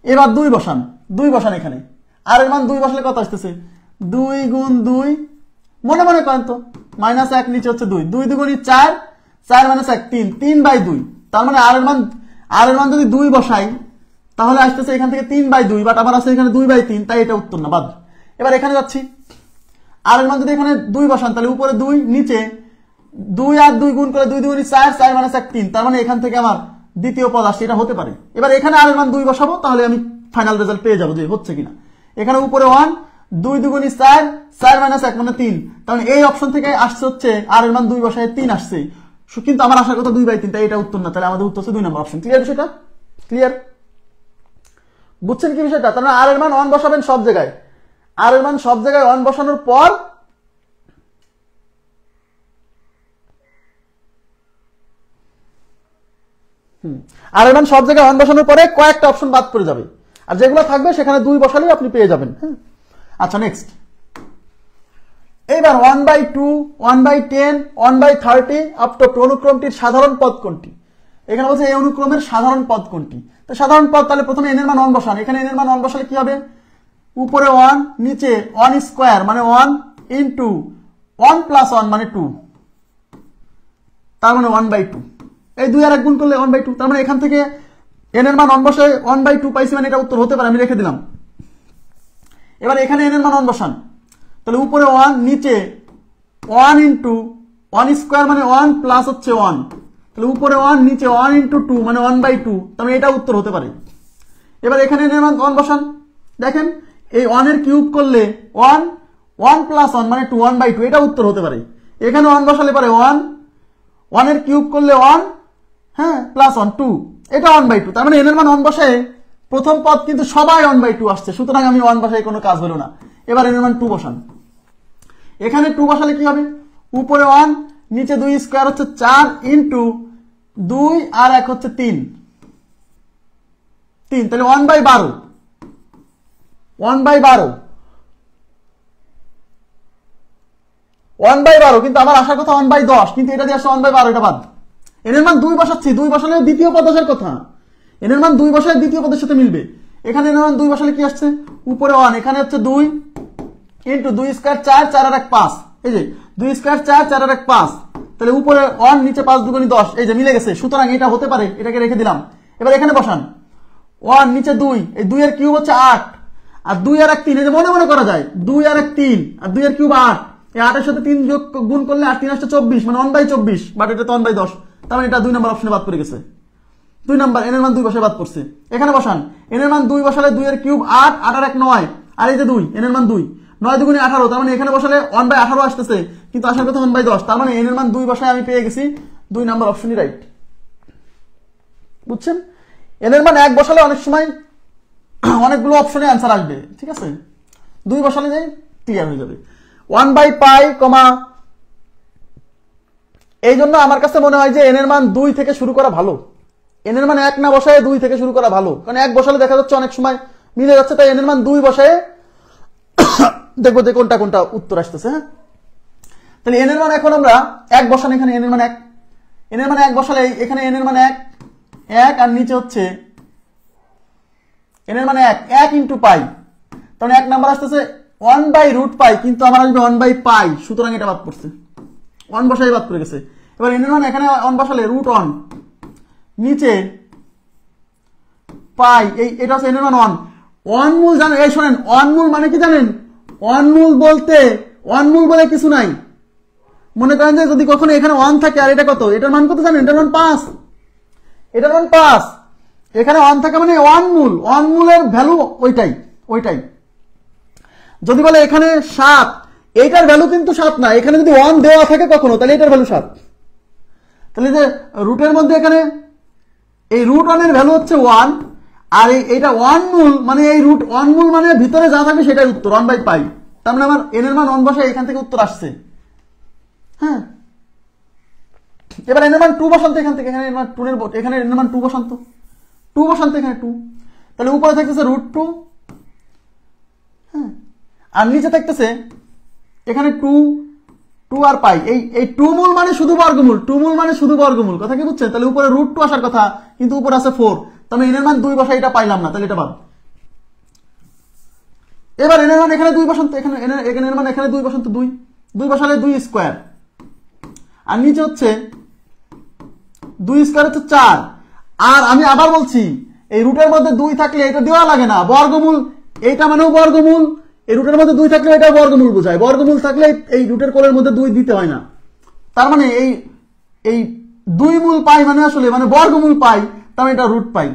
[SPEAKER 1] এবার 2 বসান, 2 বসান এখানে, আর এর মান 2 বসালে কত আসতেছে? 2 গুণ 2, মনে মনে করেন তো, মাইনাস 1, নিচে হচ্ছে 2, 2 দুগুণী 4, 4 মাইনাস 1 3, 3/2। তার মানে আর এর মান যদি 2 বসাই তাহলে আসতেছে এখান থেকে 3/2, বাট আবার আসছে এখানে 2/3, তাই এটা উত্তর না, বাদ। এবার এখানে যাচ্ছি, আর এর মান যদি এখানে 2 বসান তাহলে উপরে 2, নিচে 2 আর 2 গুণ করে 2 দুগুণী 4, 4 মাইনাস 1 3, তার মানে এখান থেকে আমার দ্বিতীয় পদ আসছে, এটা হতে পারে। এবার এখানে আর এর মান 2 বসাবো, তাহলে আমি ফাইনাল রেজাল্ট পেয়ে যাবো যে হচ্ছে কিনা। এখানে উপরে 1, 2 দুগুণী 4, 4 মাইনাস 1 মানে 3, তার মানে এই অপশন থেকে আসছে হচ্ছে আর এর মান 2 বসায় 3 আসছে, কিন্তু আমার আসার কথা 2/3, তাই এটা উত্তর না, তাহলে আমাদের উত্তর হচ্ছে 2 নম্বর অপশন। ক্লিয়ার বিষয়টা? ক্লিয়ার? বুঝছেন কি বিষয়টা? তার মানে আর এর মান 1 বসাবেন সব জায়গায়, আর এর মান সব জায়গায় 1 বসানোর পর আর এর মান সব জায়গায় 1 বসানোর পরে কয়েকটা অপশন বাদ পড়ে যাবে, আর যেগুলো থাকবে সেখানে 2 বসালেই আপনি পেয়ে যাবেন। আচ্ছা, নেক্সট। এইবার 1/2, 1/10, 1/30 আপ টু অনুক্রমটির সাধারণ পদ কোনটি? এখানে বলছে এই অনুক্রমের সাধারণ পদ কোনটি। তো সাধারণ পদ, তাহলে প্রথমে n এর মান 1 বসান। এখানে n এর মান 1 বসালে কি হবে? উপরে 1, নিচে 1 স্কয়ার মানে 1 ইন্টু 1 প্লাস 1 মানে 2, তার মানে 1/2। এই 2 আর 1 গুণ করলে 1/2, তার মানে এখান থেকে n এর মান 1 বসে 1/2 পাইছি, মানে এটা উত্তর হতে পারে, আমি রেখে দিলাম। এবার এখানে n এর মান 1 বসান, তাহলে উপরে 1, নিচে 1 ইন্টু 1 স্কয়ার মানে 1 প্লাস হচ্ছে 1, তাহলে উপরে 1, নিচে 1 ইন্টু 2 মানে 1/2, তার মানে এটা উত্তর হতে পারে। এবার এখানে n এর মান 1 বসান, দেখেন এই 1 এর কিউব করলে 1, 1 প্লাস 1 মানে 2, 1/2, এটা উত্তর হতে পারে। এখানে 1 বসালে পারে 1, 1 এর কিউব করলে 1, হ্যাঁ, প্লাস 1 2, এটা 1/2, তার মানে n এর মান 1 বসে প্রথম পদ কিন্তু সবাই 1/2 আসছে, সুতরাং আমি 1 বসাই কোনো কাজ হলো না। এবার n এর মান 2 বসান, এখানে 2 বসালে কি হবে? উপরে 1, নিচে 2 স্কয়ার হচ্ছে 4 ইন্টু 2 আর 1 হচ্ছে 3, তাহলে 1/12, 1/12, কিন্তু আমার আসার কথা 1/10, কিন্তু এটা দিয়ে আসছে 1/12, এটা বাদ। n এর মান 2 বসাচ্ছি, 2 বসালে দ্বিতীয় পদ আসার কথা, n এর মান 2 বসালে দ্বিতীয় পদের সাথে মিলবে। এখানে n এর মান 2 বসালে কি আসছে? উপরে 1, এখানে হচ্ছে 2 ইন্টু 2 স্কয়ার 4, 4 আর 1 5, এই যে 2 স্কয়ার 4, 4 আর 1 5, তাহলে উপরে 1, নিচে 5 দুগুণী 10, এই যে মিলে গেছে, সুতরাং এটা হতে পারে, এটাকে রেখে দিলাম। এবার এখানে বসান 1, নিচে 2, এই 2 এর কিউব হচ্ছে 8, আর 2 আর 1 3, এই যে মনে মনে করা যায়, 2 আর 1 3, আর 2 এর কিউব 8, এই 8 এর সাথে 3 যোগ গুণ করলে 8 3 আসছে 24, মানে 1/24, বাট এটা তো 1/10, তার মানে এটা 2 নম্বর অপশনে বাদ পড়ে গেছে। 2 নম্বর n এর মান 2 বসায় বাদ পড়ছে। এখানে বসান, n এর মান 2 বসালে 2 এর কিউব 8, 8 আর 1 9, আর এই যে 2, n এর মান 2, 9 দুগুণে 18, তার মানে এখানে বসালে 1/18 আসতেছে, কিন্তু আসার কথা 1/10, তার মানে n এর মান 2 বসায় আমি পেয়ে গেছি 2 নম্বর অপশনই রাইট। বুঝছেন? n এর মান 1 বসালে অনেক সময় অনেকগুলো অপশনে অ্যান্সার আসবে, ঠিক আছে? 2 বসালে যাই ক্লিয়ার হয়ে যাবে। 1/π, এই জন্য আমার কাছে মনে হয় যে n এর মান 2 থেকে শুরু করা ভালো। n এর মান 1 না বসায় 2 থেকে শুরু করা ভালো, কারণ 1 বসালে দেখা যাচ্ছে অনেক সময় মিলে যাচ্ছে, তাই n এর মান 2 বসায় দেখবো যে কোনটা কোনটা উত্তর আসতেছে। হ্যাঁ, তাহলে n এর মান এখন আমরা 1 বসান, এখানে n এর মান 1, n এর মান 1 বসালে এখানে n এর মান 1, আর নিচে হচ্ছে n এর মান 1 ইন্টু পাই, তাহলে 1 নাম্বার আসতেছে 1/√π, কিন্তু আমার আসবে 1/π, সুতরাং এটা বাদ পড়ছে, 1 বসাই বাদ পড়ে গেছে। এবার n এর মান এখানে 1 বসালে √1, নিচে পাই, এটা হচ্ছে n এর মান 1, 1 মূল জানেন, এই শোনেন 1 মূল মানে কি জানেন? 1 মূল বলতে 1 মূল বলে কিছু নাই। মনে করেন যে যদি কখনো এখানে 1 থাকে, আর এটা কত, এটার মান কত জানেন? এটার মান 5, এটার মান 5, এখানে 1 থাকে মানে 1 মূল, 1 মূলের ভ্যালু ওইটাই। যদি বলে এখানে 7, এইটার ভ্যালু কিন্তু 7 না, এখানে যদি 1 দেওয়া থাকে কখনো, তাহলে এটার ভ্যালু 7। তাহলে যে রুটের মধ্যে এখানে এই √1 এর ভ্যালু হচ্ছে 1, আর এইটা 1 মূল মানে এই √1 মূল মানে ভিতরে যা থাকবে সেটাই উত্তর, 1/π। তার মানে আমার n এর মান 1 বসে এখান থেকে উত্তর আসছে। হ্যাঁ, এবার n এর মান 2 বসান তো, এখান থেকে এখানে n এর মান 2 বসান তো, টু বসান তো এখানে টু, তাহলে উপরে থাকতেছে √2, হ্যাঁ, আর নিচে থাকতেছে এখানে টু আর পাই। এই টু মূল মানে শুধু বর্গমূল, টু মূল মানে শুধু বর্গমূল, কথা কি বুঝছেন? তাহলে উপরে √2 আসার কথা, কিন্তু উপরে আছে 4, তাহলে এন এর মান 2 বসাই, এটা পাইলাম না, তাহলে এটা বাদ। এবার এন এর মান এখানে 2 বসান তো, এখানে এর মান এখানে 2 বসান তো, 2 বসালে 2 স্কোয়ার, আর নিচে হচ্ছে 2 স্কোয়ার হচ্ছে 4। আর আমি আবার বলছি, এই রুটের মধ্যে 2 থাকলে এটা দেওয়া লাগে না, বর্গমূল, এইটা মানেও বর্গমূল, এই রুটের মধ্যে 2 থাকলে এটা বর্গমূল বোঝায়, বর্গমূল থাকলে এই রুটের কোলের মধ্যে 2 দিতে হয় না। তার মানে এই 2 মূল পাই মানে আসলে মানে বর্গমূল পাই, তার মানে এটা রুট পাই,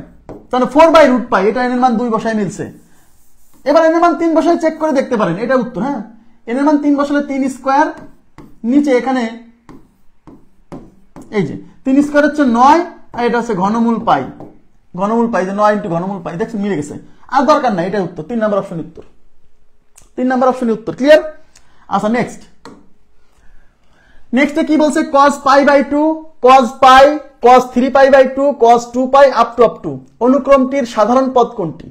[SPEAKER 1] তাহলে 4/√, পাই, এটা এন এর মান 2 বসায় মিলছে। এবার এন এর মান 3 বসায় চেক করে দেখতে পারেন, এটা উত্তর। হ্যাঁ, এন এর মান 3 বসালে 3 স্কোয়ার, নিচে এখানে এই যে 3 স্কোয়ার হচ্ছে 9, আর এটা হচ্ছে ঘনমূল পাই, যে 9 ইন্টু ঘনমূল পাই, দেখছেন মিলে গেছে, আর দরকার নাই, এটা উত্তর, 3 নম্বর অপশন উত্তর, 3 নম্বর অপশন উত্তর। ক্লিয়ার? আচ্ছা, নেক্সটে কি বলছে? cos π/2, cos π, cos 3π/2, cos 2π up to অনুক্রমটির সাধারণ পদ কোনটি?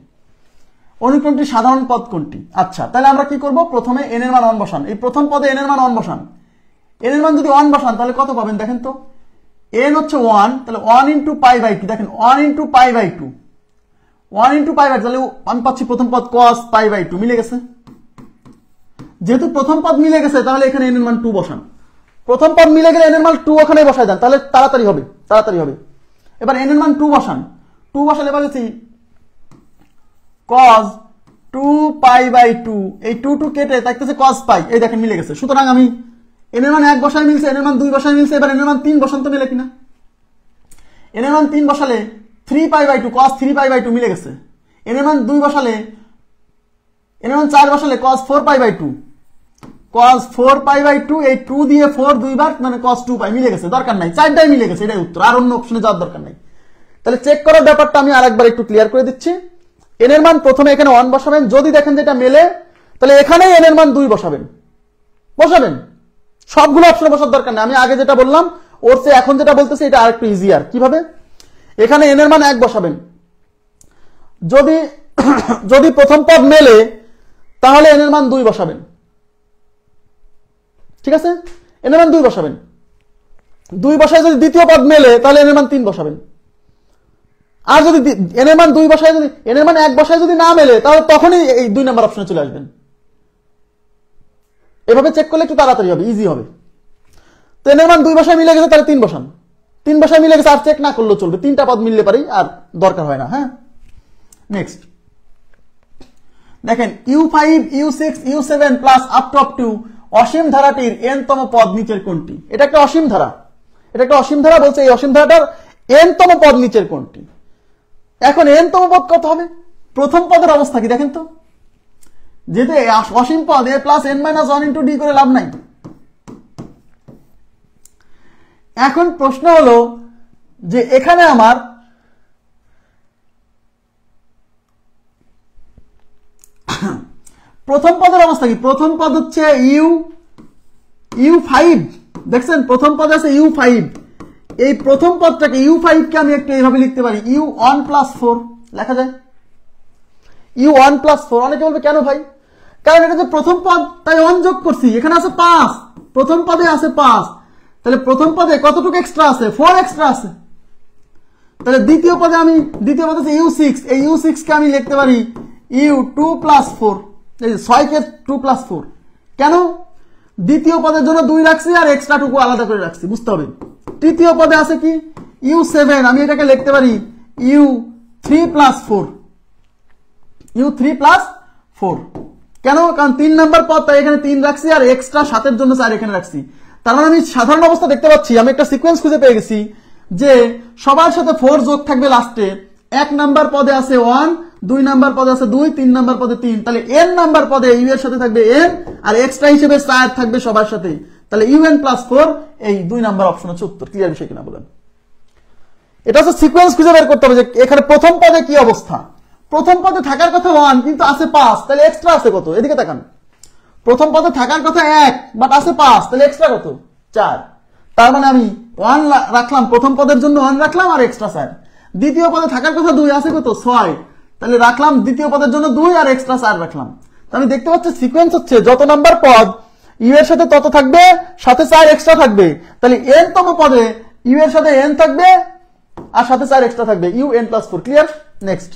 [SPEAKER 1] অনুক্রমটির সাধারণ পদ কোনটি? আচ্ছা, তাহলে আমরা কি করব? প্রথমে n এর মান 1 বসান, এই প্রথম পদে n এর মান 1 বসান, n এর মান যদি 1 বসান তাহলে কত পাবেন দেখেন তো, n হচ্ছে 1, তাহলে 1 ইন্টু π/2, দেখেন 1 ইন্টু π/2, 1 ইন্টু π/2, তাহলে আমি পাচ্ছি প্রথম পদ cos π/2, মিলে গেছে। যেহেতু প্রথম পদ মিলে গেছে, তাহলে এখানে n এর মান 2 বসান, প্রথম পদ মিলে গেলে n এর মান 2 ওখানে বসাই দেন, তাহলে তাড়াতাড়ি হবে। এবার n এর মান 2 বসান, 2 বসালে পাচ্ছি cos 2π/2, এই 2 কেটে থাকতেছে cos π, এই দেখেন মিলে গেছে। সুতরাং আমি n এর মান 1 বসায় মিলছে, n এর মান 2 বসায় মিলছে, এবার n এর মান 3 বসান তো মিলে কিনা? n এর মান 3 বসালে 3π/2, cos 3π/2 মিলে গেছে। n এর মান 2 বসালে, n এর মান 4 বসালে cos 4π/2, cos 4π/2, এই 2 দিয়ে 4 দুইবার মানে cos 2π, মিলে গেছে, দরকার নাই, 4টাই মিলে গেছে, এটাই উত্তর, আর অন্য অপশনে যাওয়ার দরকার নাই। তাহলে চেক করার ব্যাপারটা আমি আরেকবার একটু ক্লিয়ার করে দিচ্ছি। n এর মান প্রথমে এখানে 1 বসাবেন, যদি দেখেন যে এটা মেলে, তাহলে এখানেই n এর মান 2 বসাবেন, সবগুলো অপশনে বসার দরকার নেই। আমি আগে যেটা বললাম ওর চেয়ে এখন যেটা বলতেছি এটা আরেকটু ইজিয়ার। কিভাবে? এখানে n এর মান 1 বসাবেন, যদি প্রথম পদ মেলে তাহলে n এর মান 2 বসাবেন, ঠিক আছে? n এর মান 2 বসাবেন, 2 বসায় যদি দ্বিতীয় পদ মেলে তাহলে n এর মান 3 বসাবেন, আর যদি n এর মান 2 বসায়, যদি n এর মান 1 বসায় যদি না মেলে, তাহলে তখনই এই 2 নম্বর অপশনে চলে আসবেন। এভাবে চেক করলে একটু তাড়াতাড়ি হবে, ইজি হবে। তো n এর মান 2 বসায় মিলে গেছে, তাহলে 3 বসান, 3 বসায় মিলে গেছে, আর চেক না করলেও চলবে, 3টা পদ মিললে পারি, আর দরকার হয় না। হ্যাঁ, নেক্সট দেখেন u5, u6, u7 plus up to অসীম ধারাটির n তম পদ নিচের কোনটি? এটা একটা অসীম ধারা, বলছে এই অসীম ধারাটার n তম পদ নিচের কোনটি? এখন n তম পদ কত হবে? প্রথম পদের অবস্থা কি দেখেন তো, যেহেতু অসীম পদ a plus n minus 1 into d করে লাভ নাই। এখন প্রশ্ন হলো যে এখানে আমার প্রথম পদের অবস্থা কি? প্রথম পদ হচ্ছে u5, দেখছেন প্রথম পদ আছে u5, এই প্রথম পদটাকে u5 কে আমি একটু এইভাবে লিখতে পারি, u1 প্লাস 4 লেখা যায়, u1 প্লাস 4। অনেকে বলবে কেন ভাই? কারণ এটা যে প্রথম পদ, তাই 1 যোগ করছি, এখানে আছে 5, প্রথম পদে আছে 5, তাহলে প্রথম পদে কতটুকু এক্সট্রা আছে? 4 এক্সট্রা আছে। তাহলে দ্বিতীয় পদে আছে u6, এই u6 কে আমি লিখতে পারি u2 প্লাস 4, এই 6 কে 2 প্লাস 4। কেন? দ্বিতীয় পদের জন্য 2 রাখছি আর এক্সট্রা টুকু আলাদা করে রাখছি, বুঝতে হবে। তৃতীয় পদে আছে কি u7, আমি এটাকে লিখতে পারি u3 প্লাস 4, u3 প্লাস 4। কেন? কারণ 3 নাম্বার পদ, তাই এখানে 3 রাখছি আর এক্সট্রা 7 এর জন্য 4 এখানে রাখছি। তার মানে আমি সাধারণ অবস্থা দেখতে পাচ্ছি, আমি একটা সিকোয়েন্স খুঁজে পেয়ে গেছি যে সবার সাথে 4 যোগ থাকবে লাস্টে। 1 নাম্বার পদে আছে 1, 2 নাম্বার পদে আছে 2, 3 নাম্বার পদে 3, তাহলে n নাম্বার পদে u এর সাথে থাকবে n, আর এক্সট্রা হিসেবে 4 থাকবে সবার সাথে, তাহলে un প্লাস 4, এই 2 নাম্বার অপশন হচ্ছে উত্তর। ক্লিয়ার বিষয় কিনা বলেন? এটা হচ্ছে সিকোয়েন্স খুঁজে বের করতে হবে যে এখানে প্রথম পদে কি অবস্থা। প্রথম পদে থাকার কথা 1 কিন্তু আছে 5, তাহলে এক্সট্রা আছে কত? এদিকে তাকান, প্রথম পদে থাকার কথা 1 বাট আছে 5, তাহলে এক্সট্রা কত? 4। তার মানে আমি 1 রাখলাম, প্রথম পদের জন্য 1 রাখলাম আর এক্সট্রা 4। দ্বিতীয় পদে থাকার কথা 2, আছে কত 6, তাহলে রাখলাম দ্বিতীয় পদের জন্য 2 আর এক্সট্রা 4 রাখলাম। আমি দেখতে পাচ্ছি সিকোয়েন্স হচ্ছে যত নাম্বার পদ ইউ এর সাথে তত থাকবে, সাথে 4 এক্সট্রা থাকবে, তাহলে n তম পদে ইউ এর সাথে n থাকবে আর সাথে 4 এক্সট্রা থাকবে, U n + 4। Clear? Next,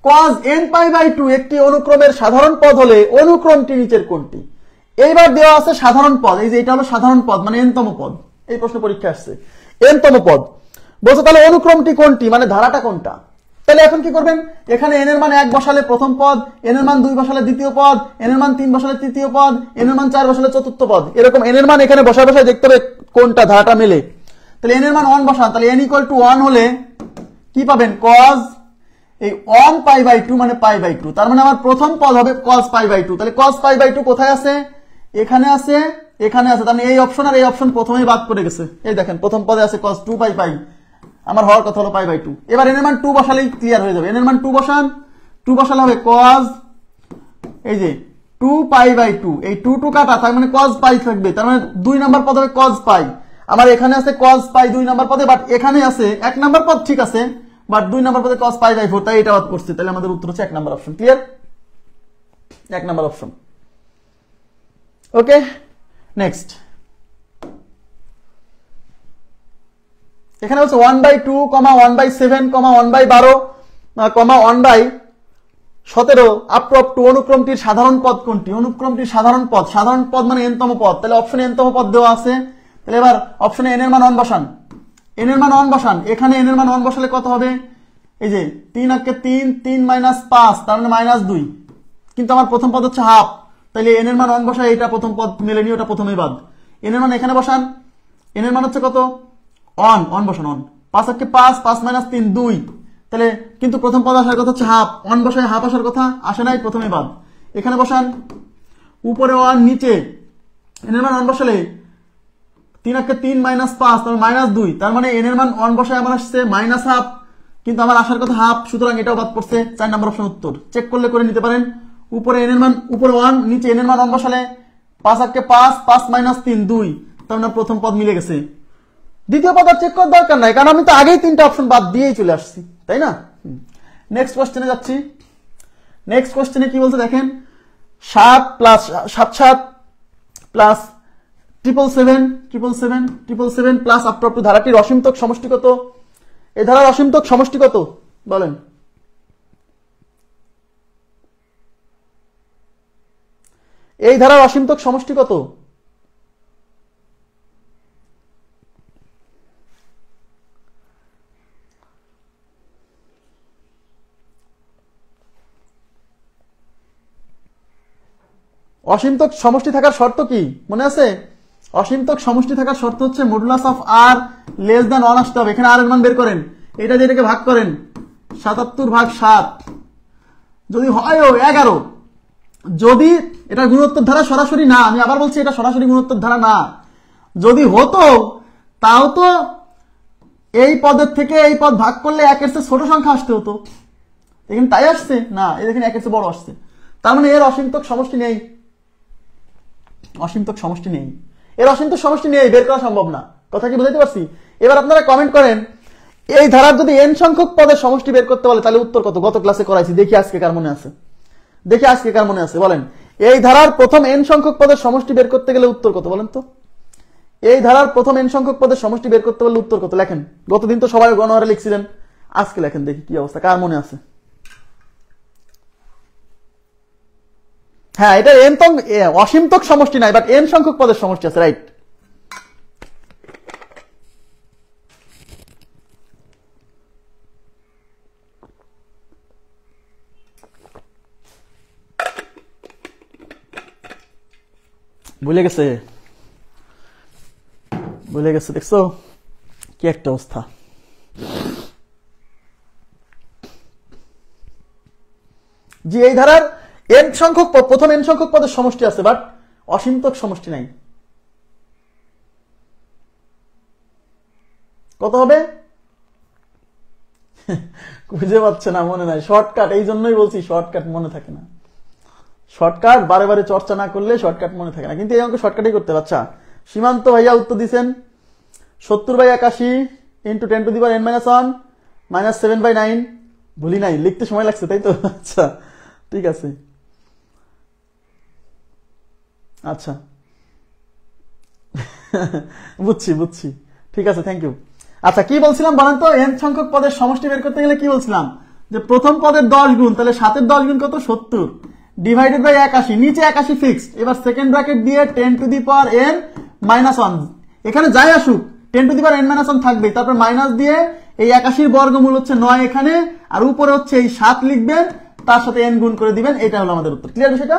[SPEAKER 1] cos n π/2 একটি অনুক্রমের সাধারণ পদ হলে অনুক্রমটি নিচের কোনটি? এইবার দেওয়া আছে সাধারণ পদ, এই যে এটা হলো সাধারণ পদ মানে n তম পদ, এই প্রশ্ন পরীক্ষা আসছে n তম পদ বলছে, তাহলে অনুক্রমটি কোনটি মানে ধারাটা কোনটা? তাহলে এখন কি করবেন, এখানে n এর মান 1 বসালে প্রথম পদ, n এর মান 2 বসালে দ্বিতীয় পদ, n এর মান 3 বসালে তৃতীয় পদ, n এর মান 4 বসালে চতুর্থ পদ, এরকম n এর মান এখানে বসায় বসায় দেখতে হবে কোনটা ধারাটা মেলে। তাহলে n এর মান 1 বসান, তাহলে n = 1 হলে কি পাবেন, cos এই 1 π/2 মানে π/2, তার মানে আমার প্রথম পদ হবে cos π/2। তাহলে cos π/2 কোথায় আছে, এখানে আছে, এখানে আছে, তার মানে এই অপশন আর এই অপশন প্রথমেই বাদ পড়ে গেছে। এই দেখেন প্রথম পদে আছে cos 2π, আমার হওয়ার কথা হলো π/2। এবার n এর মান 2 বসালেই ক্লিয়ার হয়ে যাবে, n এর মান 2 বসান, 2 বসালে হবে cos এই যে 2π/2, এই 2 কাটা, তার মানে cos π থাকবে, তার মানে 2 নাম্বার পদ হবে cos π। আমার এখানে আছে cos π 2 নাম্বার পদে, বাট এখানে আছে 1 নাম্বার পদ, ঠিক আছে, বাট 2 নাম্বার পদে cos π/4, তাই এটা বাদ পড়ছে। তাহলে আমাদের উত্তর হচ্ছে 1 number option. Clear? 1 number option. Okay, next, এখানে হচ্ছে 1/2, 1/7, 1/12, 1/17 আপ টু অনুক্রমটির সাধারণ পদ কোনটি? অনুক্রমটির সাধারণ পদ মানে n তম পদ, তাহলে অপশনে n তম পদ দেওয়া আছে। তাহলে এবার অপশনে n এর মান 1 বসান, n এর মান 1 বসান, এখানে n এর মান 1 বসালে কত হবে, এই যে 3 × 3, 3 - 5, তার মানে -2, কিন্তু আমার প্রথম পদ হচ্ছে হাফ, তাহলে n এর মান 1 বসায়, এটা প্রথম পদ মেলেনি, ওটা প্রথমেই বাদ। n এর মান এখানে বসান, n এর মান হচ্ছে কত, 1 বসান, 1, 5 × 5, 5 - 3, 2, তাহলে কিন্তু প্রথম পদ আসার কথা হচ্ছে হাফ, 1 বসায় হাফ আসার কথা, আসে নাই, প্রথমেই বাদ। এখানে বসান, উপরে 1 নিচে n এর মান 1 বসালে 3 × 3 - 5, তার -2, তার মানে n এর মান 1 বসায় আমার আসছে -হাফ, কিন্তু আমার আসার কথা হাফ, সুতরাং এটাও বাদ পড়ছে। 4 নম্বর অপশন উত্তর, চেক করলে করে নিতে পারেন। উপরে n এর মান, উপরে 1 নিচে n এর মান 1 বসালে 5 × 5, 5 - 3, 2, তার মানে প্রথম পদ মিলে গেছে। দ্বিতীয় পদ আর চেক করার দরকার নাই, কারণ আমি তো আগেই 3টা অপশন বাদ দিয়েই চলে আসছি, তাই না? নেক্সট কোশ্চেনে যাচ্ছি। নেক্সট কোশ্চেনে কি বলছে দেখেন, 7 + 7 প্লাস 777 প্লাস আপ টু ধারাটির অসীমতক সমষ্টি কত? এই ধারার অসীমতক সমষ্টি কত বলেন? এই ধারার অসীমতক সমষ্টি কত? অসীমতক সমষ্টি থাকার শর্ত কি মনে আছে? অসীমতক সমষ্টি থাকার শর্ত হচ্ছে modulus of r less than 1 আসতে হবে। এখানে r এর মান বের করেন, এটা যেটাকে ভাগ করেন 77/7, যদি হয় 11, যদি এটা গুণোত্তর ধারা সরাসরি না, আমি আবার বলছি এটা সরাসরি গুণোত্তর ধারা না, যদি হতো তাও তো এই পদের থেকে এই পদ ভাগ করলে 1 এর চেয়ে ছোট সংখ্যা আসতে হতো, এখানে তাই আসছে না, এই দেখেন 1 এর চেয়ে বড় আসছে, তার মানে এর অসীমতক সমষ্টি নেই। অসীমতক সমষ্টি নেই, এর অসীমতক সমষ্টি নেই, বের করা সম্ভব না। কথা কি বুঝাইতে পারছি? এবার আপনারা কমেন্ট করেন, এই ধারার যদি n সংখ্যক পদের সমষ্টি বের করতে বলে তাহলে উত্তর কত? গত ক্লাসে করাইছি, দেখি আজকে কার মনে আছে, দেখি আজকে কার মনে আছে বলেন। এই ধারার প্রথম n সংখ্যক পদের সমষ্টি বের করতে গেলে উত্তর কত বলেন তো? এই ধারার প্রথম n সংখ্যক পদের সমষ্টি বের করতে বলে উত্তর কত লেখেন? গতদিন তো সবাই গণহারে লিখছিলেন, আজকে লেখেন দেখি কি অবস্থা, কার মনে আছে? হ্যাঁ, এটা অসীমতক সমষ্টি নাই, বাট n সংখ্যক পদের সমষ্টি আছে, রাইট। ভুলে গেছে, ভুলে গেছে, দেখছো কি একটা অবস্থা। জি, এই ধারার n সংখ্যক পদ, প্রথম n সংখ্যক পদের সমষ্টি আছে, বাট অসীমতক সমষ্টি নাই। কত হবে? বুঝে পাচ্ছে না, মনে নাই, শর্টকাট, এই জন্যই বলছি শর্টকাট মনে থাকে না। শর্টকাট বারে বারে চর্চা না করলে শর্টকাট মনে থাকে না, কিন্তু এই অঙ্ক শর্টকাটই করতে হবে। আচ্ছা, সীমান্ত ভাইয়া উত্তর দিচ্ছেন 70/81, into 10 two the power n minus 1 minus 7/9, ভুলি নাই, লিখতে সময় লাগছে তাই তো? আচ্ছা ঠিক আছে, আচ্ছা বুঝছি, ঠিক আছে, থ্যাংক ইউ। আচ্ছা কি বলছিলাম বলেন তো, n সংখ্যক পদের সমষ্টি বের করতে গেলে কি বলছিলাম, যে প্রথম পদের 10 গুণ, তাহলে 7 এর 10 গুণ কত, 70, ডিভাইডেড বাই 81, নিচে 81 ফিক্সড, এবার সেকেন্ড ব্র্যাকেট দিয়ে 10 two the power n minus 1, এখানে যাই আসুক 10 two the power n minus 1 থাকবে, তারপর মাইনাস দিয়ে এই 81 বর্গমূল হচ্ছে 9 এখানে, আর উপরে হচ্ছে এই 7 লিখবেন, তার সাথে n গুণ করে দিবেন, এটা হলো আমাদের উত্তর। ক্লিয়ার বিষয়টা?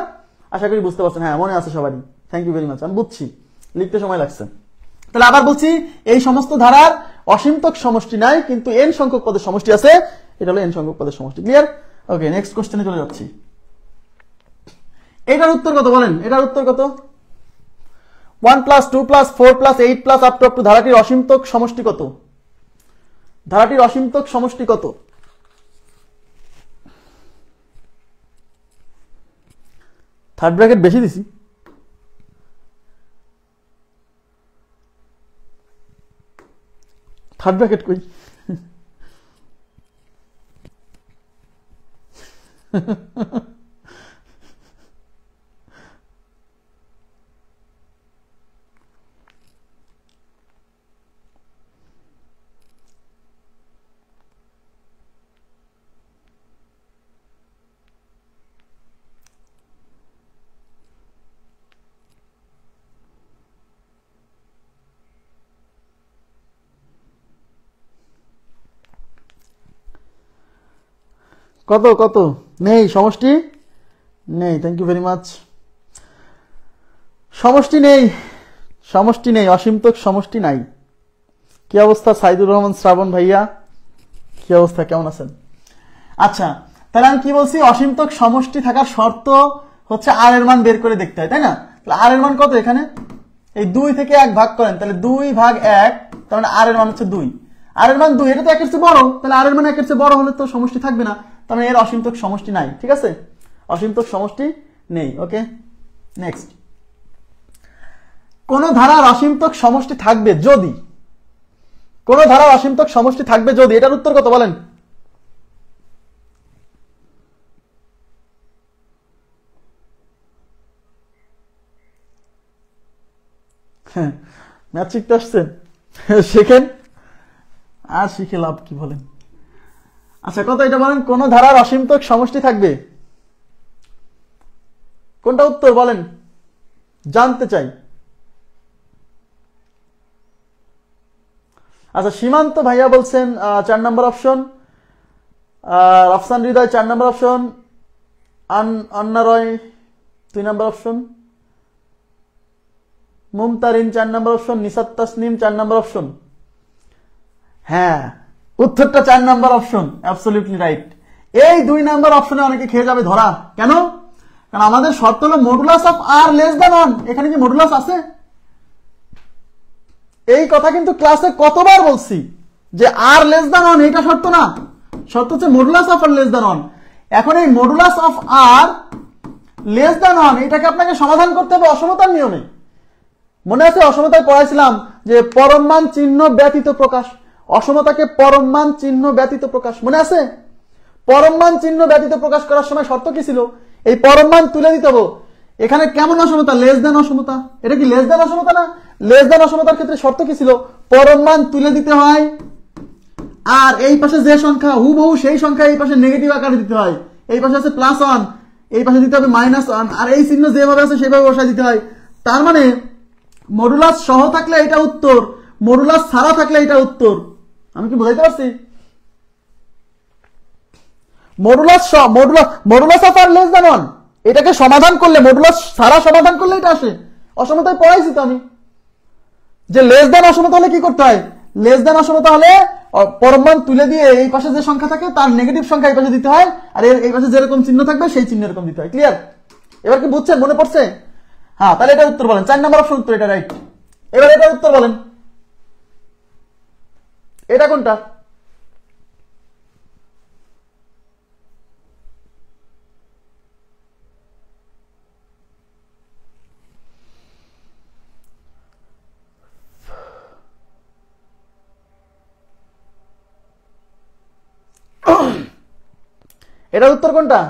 [SPEAKER 1] আশা করি বুঝতে পারছেন, হ্যাঁ মনে আছে সবারই, থ্যাংক ইউ ভেরি মাচ, আমি বুঝছি, লিখতে সময় লাগছে। তাহলে আবার বলছি, এই সমস্ত ধারার অসীমতক সমষ্টি নাই, কিন্তু n সংখ্যক পদের সমষ্টি আছে, এটা হলো n সংখ্যক পদের সমষ্টি। ক্লিয়ার? ওকে, নেক্সট কোশ্চেনে চলে যাচ্ছি। এটার উত্তর কত বলেন, এটার উত্তর কত? 1 plus 2 plus 4 plus 8 plus up to ধারাটির অসীমতক সমষ্টি কত? ধারাটির অসীমতক সমষ্টি কত? থার্ড ব্র্যাকেট বেশি দিছি, থার্ড ব্র্যাকেট কই? কত কত? নেই সমষ্টি, নেই, থ্যাংক ইউ ভেরি মাচ, সমষ্টি নেই, সমষ্টি নেই, অসীমতক সমষ্টি নাই। কি অবস্থা সাইদুর রহমান শ্রাবণ ভাইয়া, কি অবস্থা, কেমন আছেন? আচ্ছা তাহলে আমি কি বলছি, অসীমতক সমষ্টি থাকার শর্ত হচ্ছে আর এর মান বের করে দেখতে হয়, তাই না? তাহলে আর এর মান কত এখানে, এই 2 থেকে 1 ভাগ করেন, তাহলে 2 ভাগ 1, তার মানে আর এর মান হচ্ছে 2, আর এর মান 2, এটা তো 1 এর চেয়ে বড়, তাহলে আর এর মান 1 এর চেয়ে বড় হলে তো সমষ্টি থাকবে না, তার মানে এর অসীমতক সমষ্টি নাই। ঠিক আছে, অসীমতক সমষ্টি নেই। ওকে, নেক্সট। কোন ধারার অসীমতক সমষ্টি থাকবে যদি, কোন ধারার অসীমতক সমষ্টি থাকবে যদি, এটার উত্তর কত বলেন? হ্যাঁ, ম্যাথ শিখতে আসছেন, শেখেন, আর শিখে লাভ কি বলেন? আচ্ছা কত এটা বলেন, কোন ধারার অসীমতক সমষ্টি থাকবে, কোনটা উত্তর বলেন, জানতে চাই। আচ্ছা সীমান্ত ভাইয়া বলছেন 4 নম্বর অপশন, রফসান হৃদয় 4 নম্বর অপশন, অন্না রয় 2 নম্বর অপশন, মুমতারিন 4 নম্বর অপশন, নিসাত তাসনিম 4 নম্বর অপশন। হ্যাঁ উত্তরটা 4 নম্বর অপশন, অ্যাবসলিউটলি রাইট। এই 2 নম্বর অপশনে অনেকে খেয়ে যাবে ধরা, কেন? কারণ আমাদের শর্ত হলো modulus of R less than 1, এখানে কি মডুলাস আছে? এই কথা কিন্তু ক্লাসে কতবার বলছি যে আর লেস দ্যান 1 এটা শর্ত না, শর্ত হচ্ছে modulus of R less than 1। এখন এই modulus of R less than 1 এটাকে আপনাকে সমাধান করতে হবে অসমতার নিয়মে। মনে আছে অসমতায় পড়াইছিলাম যে পরম মান চিহ্ন ব্যতীত প্রকাশ, অসমতাকে পরম মান চিহ্ন ব্যতীত প্রকাশ, মনে আছে? পরম মান চিহ্ন ব্যতীত প্রকাশ করার সময় শর্ত কি ছিল? এই পরম মান তুলে দিতে হবে। এখানে কেমন অসমতা? লেস দ্যান অসমতা। এটা কি লেস দ্যান অসমতা না? লেস দ্যান অসমতার ক্ষেত্রে শর্ত কি ছিল? পরম মান তুলে দিতে হয়, আর এই পাশে যে সংখ্যা হুবহু সেই সংখ্যা এই পাশে নেগেটিভ আকারে দিতে হয়। এই পাশে আছে +1, এই পাশে দিতে হবে -1, আর এই চিহ্ন যেভাবে আছে সেভাবে বসায় দিতে হয়। তার মানে মডুলাস সহ থাকলে এটা উত্তর, মডুলাস ছাড়া থাকলে এটা উত্তর। আমি কি বুঝাইতে পারছি? Modulus of R less than 1 এটাকে সমাধান করলে, মডুলাস ছাড়া সমাধান করলে এটা আসে। অসমতায় পড়াইছি তো আমি যে লেস দ্যান অসমতা হলে কি করতে হয়, লেস দ্যান অসমতা হলে পরম মান তুলে দিয়ে এই পাশে যে সংখ্যা থাকে তার নেগেটিভ সংখ্যা এই পাশে দিতে হয়, আর এই পাশে যেরকম চিহ্ন থাকবে সেই চিহ্ন এরকম দিতে হয়। ক্লিয়ার? এবার কি বুঝছেন, মনে পড়ছে? হ্যাঁ, তাহলে এটা উত্তর বলেন, 4 নম্বর অপশন উত্তর, এটা রাইট। এবার এটা উত্তর বলেন, এটা কোনটা? এটার উত্তর কোনটা?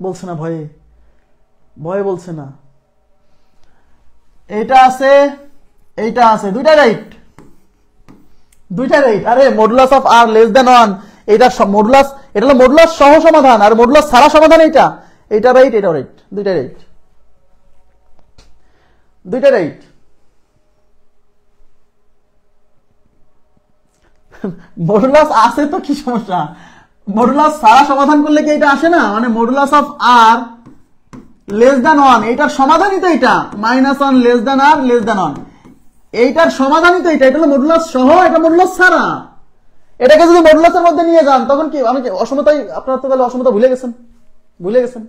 [SPEAKER 1] বলছে না ভয়ে, ভয়ে বলছে না। এইটা আছে, এইটা আছে, দুইটা রাইট, দুইটা রাইট। আরে modulus of R less than 1, এটা মডুলাস, এটা হলো মডুলাস সহ সমাধান, আর মডুলাস ছাড়া সমাধান এইটা, এইটা রাইট, এটাও রাইট, দুইটা রাইট, দুইটা রাইট। মডুলাস আছে তো কি সমস্যা? মডুলাস ছাড়া সমাধান করলে কি এটা আসে না? মানে modulus of R less than 1, এইটার সমাধানই তো এটা, -1 লেস দেন আর লেস দেন 1, এইটার সমাধানই তো এটা। এটা হলো মডুলাস সহ, এটা মডুলাস ছাড়া। এটাকে যদি মডুলাসের মধ্যে নিয়ে যান তখন কি আমি অসমতাই, আপনারা তো তাহলে অসমতা ভুলে গেছেন, ভুলে গেছেন।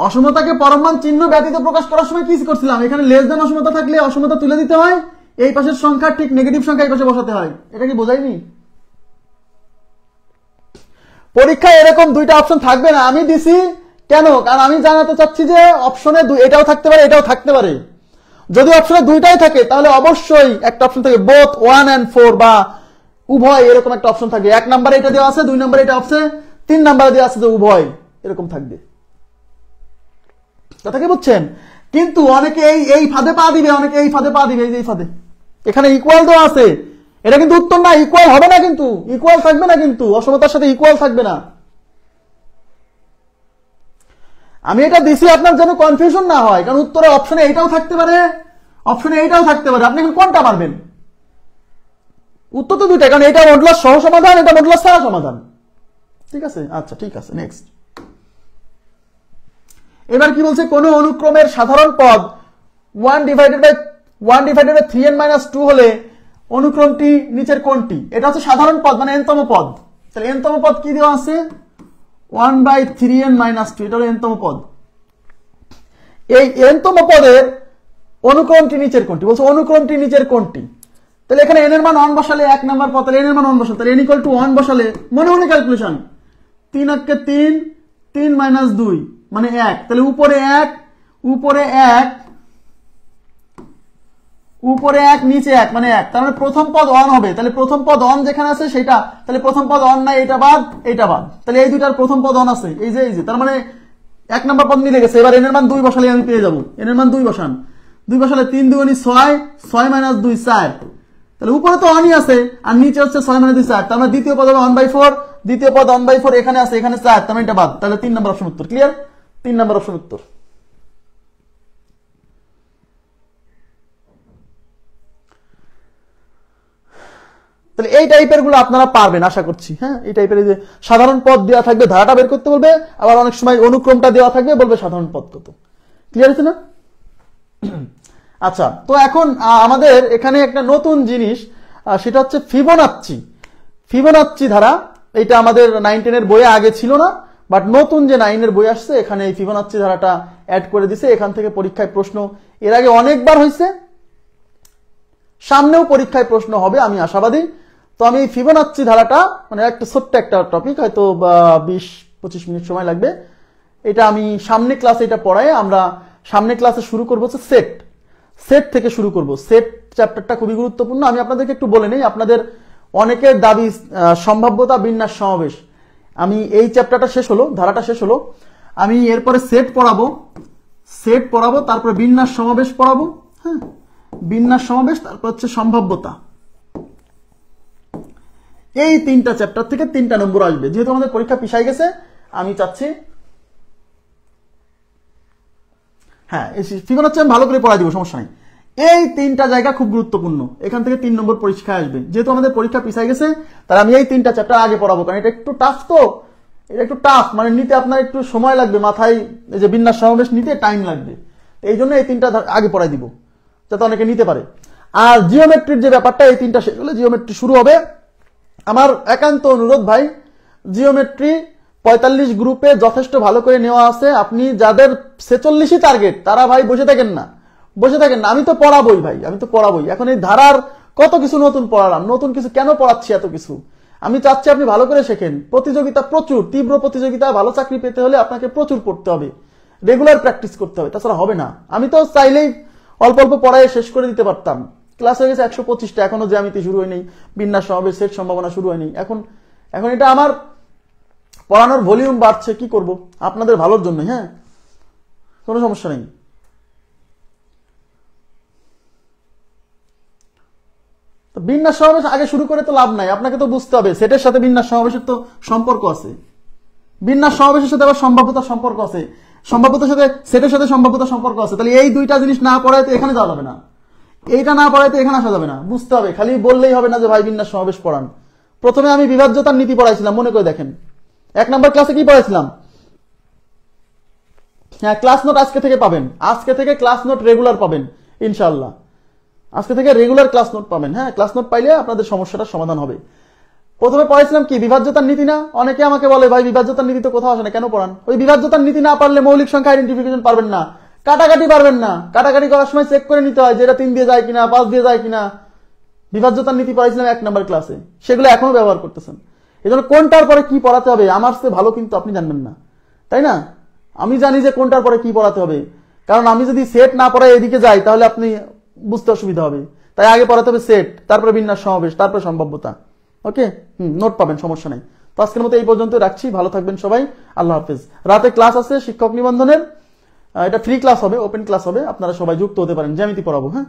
[SPEAKER 1] অসমতাকে পরমান চিহ্ন ব্যতীত প্রকাশ করার সময় কি করছিলাম? এখানে লেস দেন অসমতা থাকলে অসমতা তুলে দিতে হয়, এই পাশের সংখ্যা ঠিক নেগেটিভ সংখ্যা এই পাশে বসাতে হয়। এটা কি বোঝাইনি? পরীক্ষায় এরকম দুইটা অপশন থাকবে না, আমি দিছি কেন? কারণ আমি জানাতে চাচ্ছি যে অপশনে এটাও থাকতে পারে, এটাও থাকতে পারে। যদি অপশনে দুইটাই থাকে তাহলে অবশ্যই একটা অপশন থাকে বোথ 1 and 4 বা উভয়, এরকম একটা অপশন থাকবে। 1 নম্বরে এটা দেওয়া আছে, 2 নম্বরে এটা আছে, 3 নম্বরে দেওয়া আছে যে উভয়, এরকম থাকবে। কথা কি বুঝছেন? কিন্তু অনেকে এই ফাঁদে পা দিবে, অনেকে এই ফাঁদে পা দিবে, এই ফাঁদে। এখানে ইকুয়াল দেওয়া আছে, এটা কিন্তু উত্তর না, ইকুয়াল হবে না, কিন্তু ইকুয়াল থাকবে না, কিন্তু অসমতার সাথে ইকুয়াল থাকবে না। আমি এটা দিছি আপনার যেন কনফিউশন না হয়, কারণ উত্তরে অপশনে এইটাও থাকতে পারে, অপশনে এইটাও থাকতে পারে, আপনি এখন কোনটা পারবেন? উত্তর তো দুইটা, কারণ এটা মডুলাস সহ সমাধান, এটা মডুলাস ছাড়া সমাধান। ঠিক আছে, আচ্ছা ঠিক আছে, নেক্সট। এবার কি বলছে? কোন অনুক্রমের সাধারণ পদ 1 ডিভাইডেড বাই 3n-2 হলে অনুক্রমটি নিচের কোনটি? এটা হচ্ছে সাধারণ পদ, মানে n তম পদ। তাহলে n তম পদ কি দেওয়া আছে? 1/3n-2, এটা হলো n তম পদ। এই n তম পদের অনুক্রমটি নিচের কোনটি? বলছে অনুক্রমটি নিচের কোনটি? তাহলে এখানে n এর মান 1 বসালে 1 নাম্বার পদ, তাহলে n এর মান 1 বসালে, তাহলে n = 1 বসালে মনে মনে ক্যালকুলেশন, 3 × 3, 3 - 2 মানে 1, তাহলে উপরে 1, উপরে 1, উপরে 1 নিচে 1 মানে 1, তার মানে প্রথম পদ 1 হবে। তাহলে প্রথম পদ 1 যেখানে আছে সেটা, তাহলে প্রথম পদ 1 নাই, এটা বাদ, এটা বাদ, তাহলে এই দুইটার প্রথম পদ 1 আছে, এই যে তার মানে 1 নাম্বার পদ মিলে গেছে। এবার n এর মান 2 বসালে আমি পেয়ে যাব, n এর মান 2 বসান, 2 বসালে 3 × 2 = 6, 6 - 2 4, তাহলে উপরে তো 1ই আছে আর নিচে হচ্ছে 6 - 2 4, তার মানে দ্বিতীয় পদ হবে 1/4, দ্বিতীয় পদ 1/4 এখানে আছে, এখানে 4, তার মানে এটা বাদ, তাহলে 3 নাম্বার অপশন উত্তর। ক্লিয়ার? 3 নাম্বার অপশন উত্তর। তাহলে এই টাইপের গুলো আপনারা পারবেন আশা করছি। হ্যাঁ, এই টাইপের যে সাধারণ পদ দেওয়া থাকবে, ধারাটা বের করতে বলবে, আবার অনেক সময় অনুক্রমটা দেওয়া থাকবে, বলবে সাধারণ পদ কত। ক্লিয়ার আছে না? আচ্ছা, তো এখন আমাদের এখানে একটা নতুন জিনিস, সেটা হচ্ছে ফিবোনাচ্চি। ফিবোনাচ্চি ধারা, এটা আমাদের 9-10 এর বইয়ে আগে ছিল না, বাট নতুন যে 9 এর বই আসছে এখানে এই ফিবোনাচ্চি ধারাটা অ্যাড করে দিছে। এখান থেকে পরীক্ষায় প্রশ্ন এর আগে অনেকবার হয়েছে, সামনেও পরীক্ষায় প্রশ্ন হবে আমি আশাবাদী। তো আমি এই ফিবোনাচ্চি ধারাটা, মানে একটা ছোট্ট একটা টপিক, হয়তো 20-25 মিনিট সময় লাগবে, এটা আমি সামনে ক্লাসে এটা পড়াই। আমরা সামনে ক্লাসে শুরু করবো হচ্ছে সেট থেকে শুরু করব। সেট চ্যাপ্টারটা খুবই গুরুত্বপূর্ণ। আমি আপনাদেরকে একটু বলে নেই, আপনাদের অনেকের দাবি সম্ভাব্যতা বিন্যাস সমাবেশ। আমি এই চ্যাপ্টারটা শেষ হলো, ধারাটা শেষ হলো, আমি এরপরে সেট পড়াবো, তারপরে বিন্যাস সমাবেশ পড়াবো। হ্যাঁ, বিন্যাস সমাবেশ, তারপর হচ্ছে সম্ভাব্যতা। এই 3টা চ্যাপ্টার থেকে 3টা নম্বর আসবে। যেহেতু আমাদের পরীক্ষা পিছাই গেছে, আমি চাচ্ছি হ্যাঁ ফিবোনাচ্চি আমি ভালো করে পড়াই দিব, সমস্যা নাই। এই 3টা জায়গা খুব গুরুত্বপূর্ণ, এখান থেকে 3 নম্বর পরীক্ষায় আসবে। যেহেতু আমাদের পরীক্ষা পিছাই গেছে, তাহলে আমি এই 3টা চ্যাপ্টার আগে পড়াবো, কারণ এটা একটু টাফ। তো এটা একটু টাফ, মানে নিতে আপনার একটু সময় লাগবে, মাথায় এই যে বিন্যাস সমাবেশ নিতে টাইম লাগবে। এই জন্য এই 3টা আগে পড়াই দিব, যাতে অনেকে নিতে পারে। আর জিওমেট্রির যে ব্যাপারটা, এই 3টা শেষ হলে জিওমেট্রি শুরু হবে। আমার একান্ত অনুরোধ ভাই, জিওমেট্রি 45 গ্রুপে যথেষ্ট ভালো করে নেওয়া আছে। আপনি যাদের 46ই টার্গেট, তারা ভাই বসে থাকেন না। আমি তো পড়াবই ভাই, আমি তো পড়াবই। এখন এই ধারার কত কিছু নতুন পড়ালাম, নতুন কিছু কেন পড়াচ্ছি এত কিছু? আমি চাচ্ছি আপনি ভালো করে শেখেন। প্রতিযোগিতা প্রচুর, তীব্র প্রতিযোগিতা, ভালো চাকরি পেতে হলে আপনাকে প্রচুর পড়তে হবে, রেগুলার প্র্যাকটিস করতে হবে, তাছাড়া হবে না। আমি তো চাইলেই অল্প অল্প পড়ায় শেষ করে দিতে পারতাম। ক্লাস হয়ে গেছে 125টা, এখনো জ্যামিতি শুরু হয়নি, বিন্যাস সমাবেশ, সেট সম্ভাবনা শুরু হয়নি। এখন এটা আমার পড়ানোর ভলিউম বাড়ছে, কি করব, আপনাদের ভালোর জন্য। হ্যাঁ, কোনো সমস্যা নেই। বিন্যাস সমাবেশ আগে শুরু করে তো লাভ নাই, আপনাকে তো বুঝতে হবে সেটের সাথে বিন্যাস সমাবেশের তো সম্পর্ক আছে, বিন্যাস সমাবেশের সাথে আবার সম্ভাব্যতার সম্পর্ক আছে, সম্ভাব্যতার সাথে সেটের সাথে সম্ভাব্যতার সম্পর্ক আছে। তাহলে এই দুইটা জিনিস না পড়ায় তো এখানে যাওয়া যাবে না, এইটা না পড়ায় তো এখানে আসা যাবে না। বুঝতে হবে, খালি বললেই হবে না যে ভাই বিন্যাস সমাবেশ পড়ান। প্রথমে আমি বিভাজ্যতার নীতি পড়াইছিলাম, মনে করে দেখেন 1 নম্বর ক্লাসে কি পড়াইছিলাম। হ্যাঁ, ক্লাস নোট আজকে থেকে পাবেন, আজকে থেকে ক্লাস নোট রেগুলার পাবেন ইনশাআল্লাহ, আজকে থেকে রেগুলার ক্লাস নোট পাবেন। হ্যাঁ, ক্লাস নোট পাইলে আপনাদের সমস্যাটার সমাধান হবে। প্রথমে পড়াইছিলাম কি, বিভাজ্যতার নীতি না। অনেকে আমাকে বলে ভাই বিভাজ্যতার নীতি তো কোথাও আসে না, কেন পড়ান? ওই বিভাজ্যতার নীতি না পারলে মৌলিক সংখ্যা আইডেন্টিফিকেশন পারবেন না, কাটাকাটি পারবেন না। কাটাকাটি করার সময় চেক করে নিতে হয় যে এটা 3 দিয়ে যায় কিনা, 5 দিয়ে যায় কিনা। বিভাজ্যতার নীতি পড়াইছিলাম 1 নম্বর ক্লাসে, সেগুলো এখনো ব্যবহার করতেছেন। এই জন্য কোনটার পরে কি পড়াতে হবে আমার চেয়ে ভালো কিন্তু আপনি জানবেন না, তাই না? আমি জানি যে কোনটার পরে কি পড়াতে হবে, কারণ আমি যদি সেট না পড়াই এদিকে যাই তাহলে আপনি বুঝতে অসুবিধা হবে। তাই আগে পড়াতে হবে সেট, তারপরে বিন্যাস সমাবেশ, তারপরে সম্ভাব্যতা। ওকে, নোট পাবেন, সমস্যা নেই। তো আজকের মতো এই পর্যন্ত রাখছি, ভালো থাকবেন সবাই, আল্লাহ হাফেজ। রাতে ক্লাস আছে শিক্ষক নিবন্ধনের, এটা ফ্রি ক্লাস হবে, ওপেন ক্লাস হবে, আপনারা সবাই যুক্ত হতে পারেন, জ্যামিতি পড়াবো। হ্যাঁ।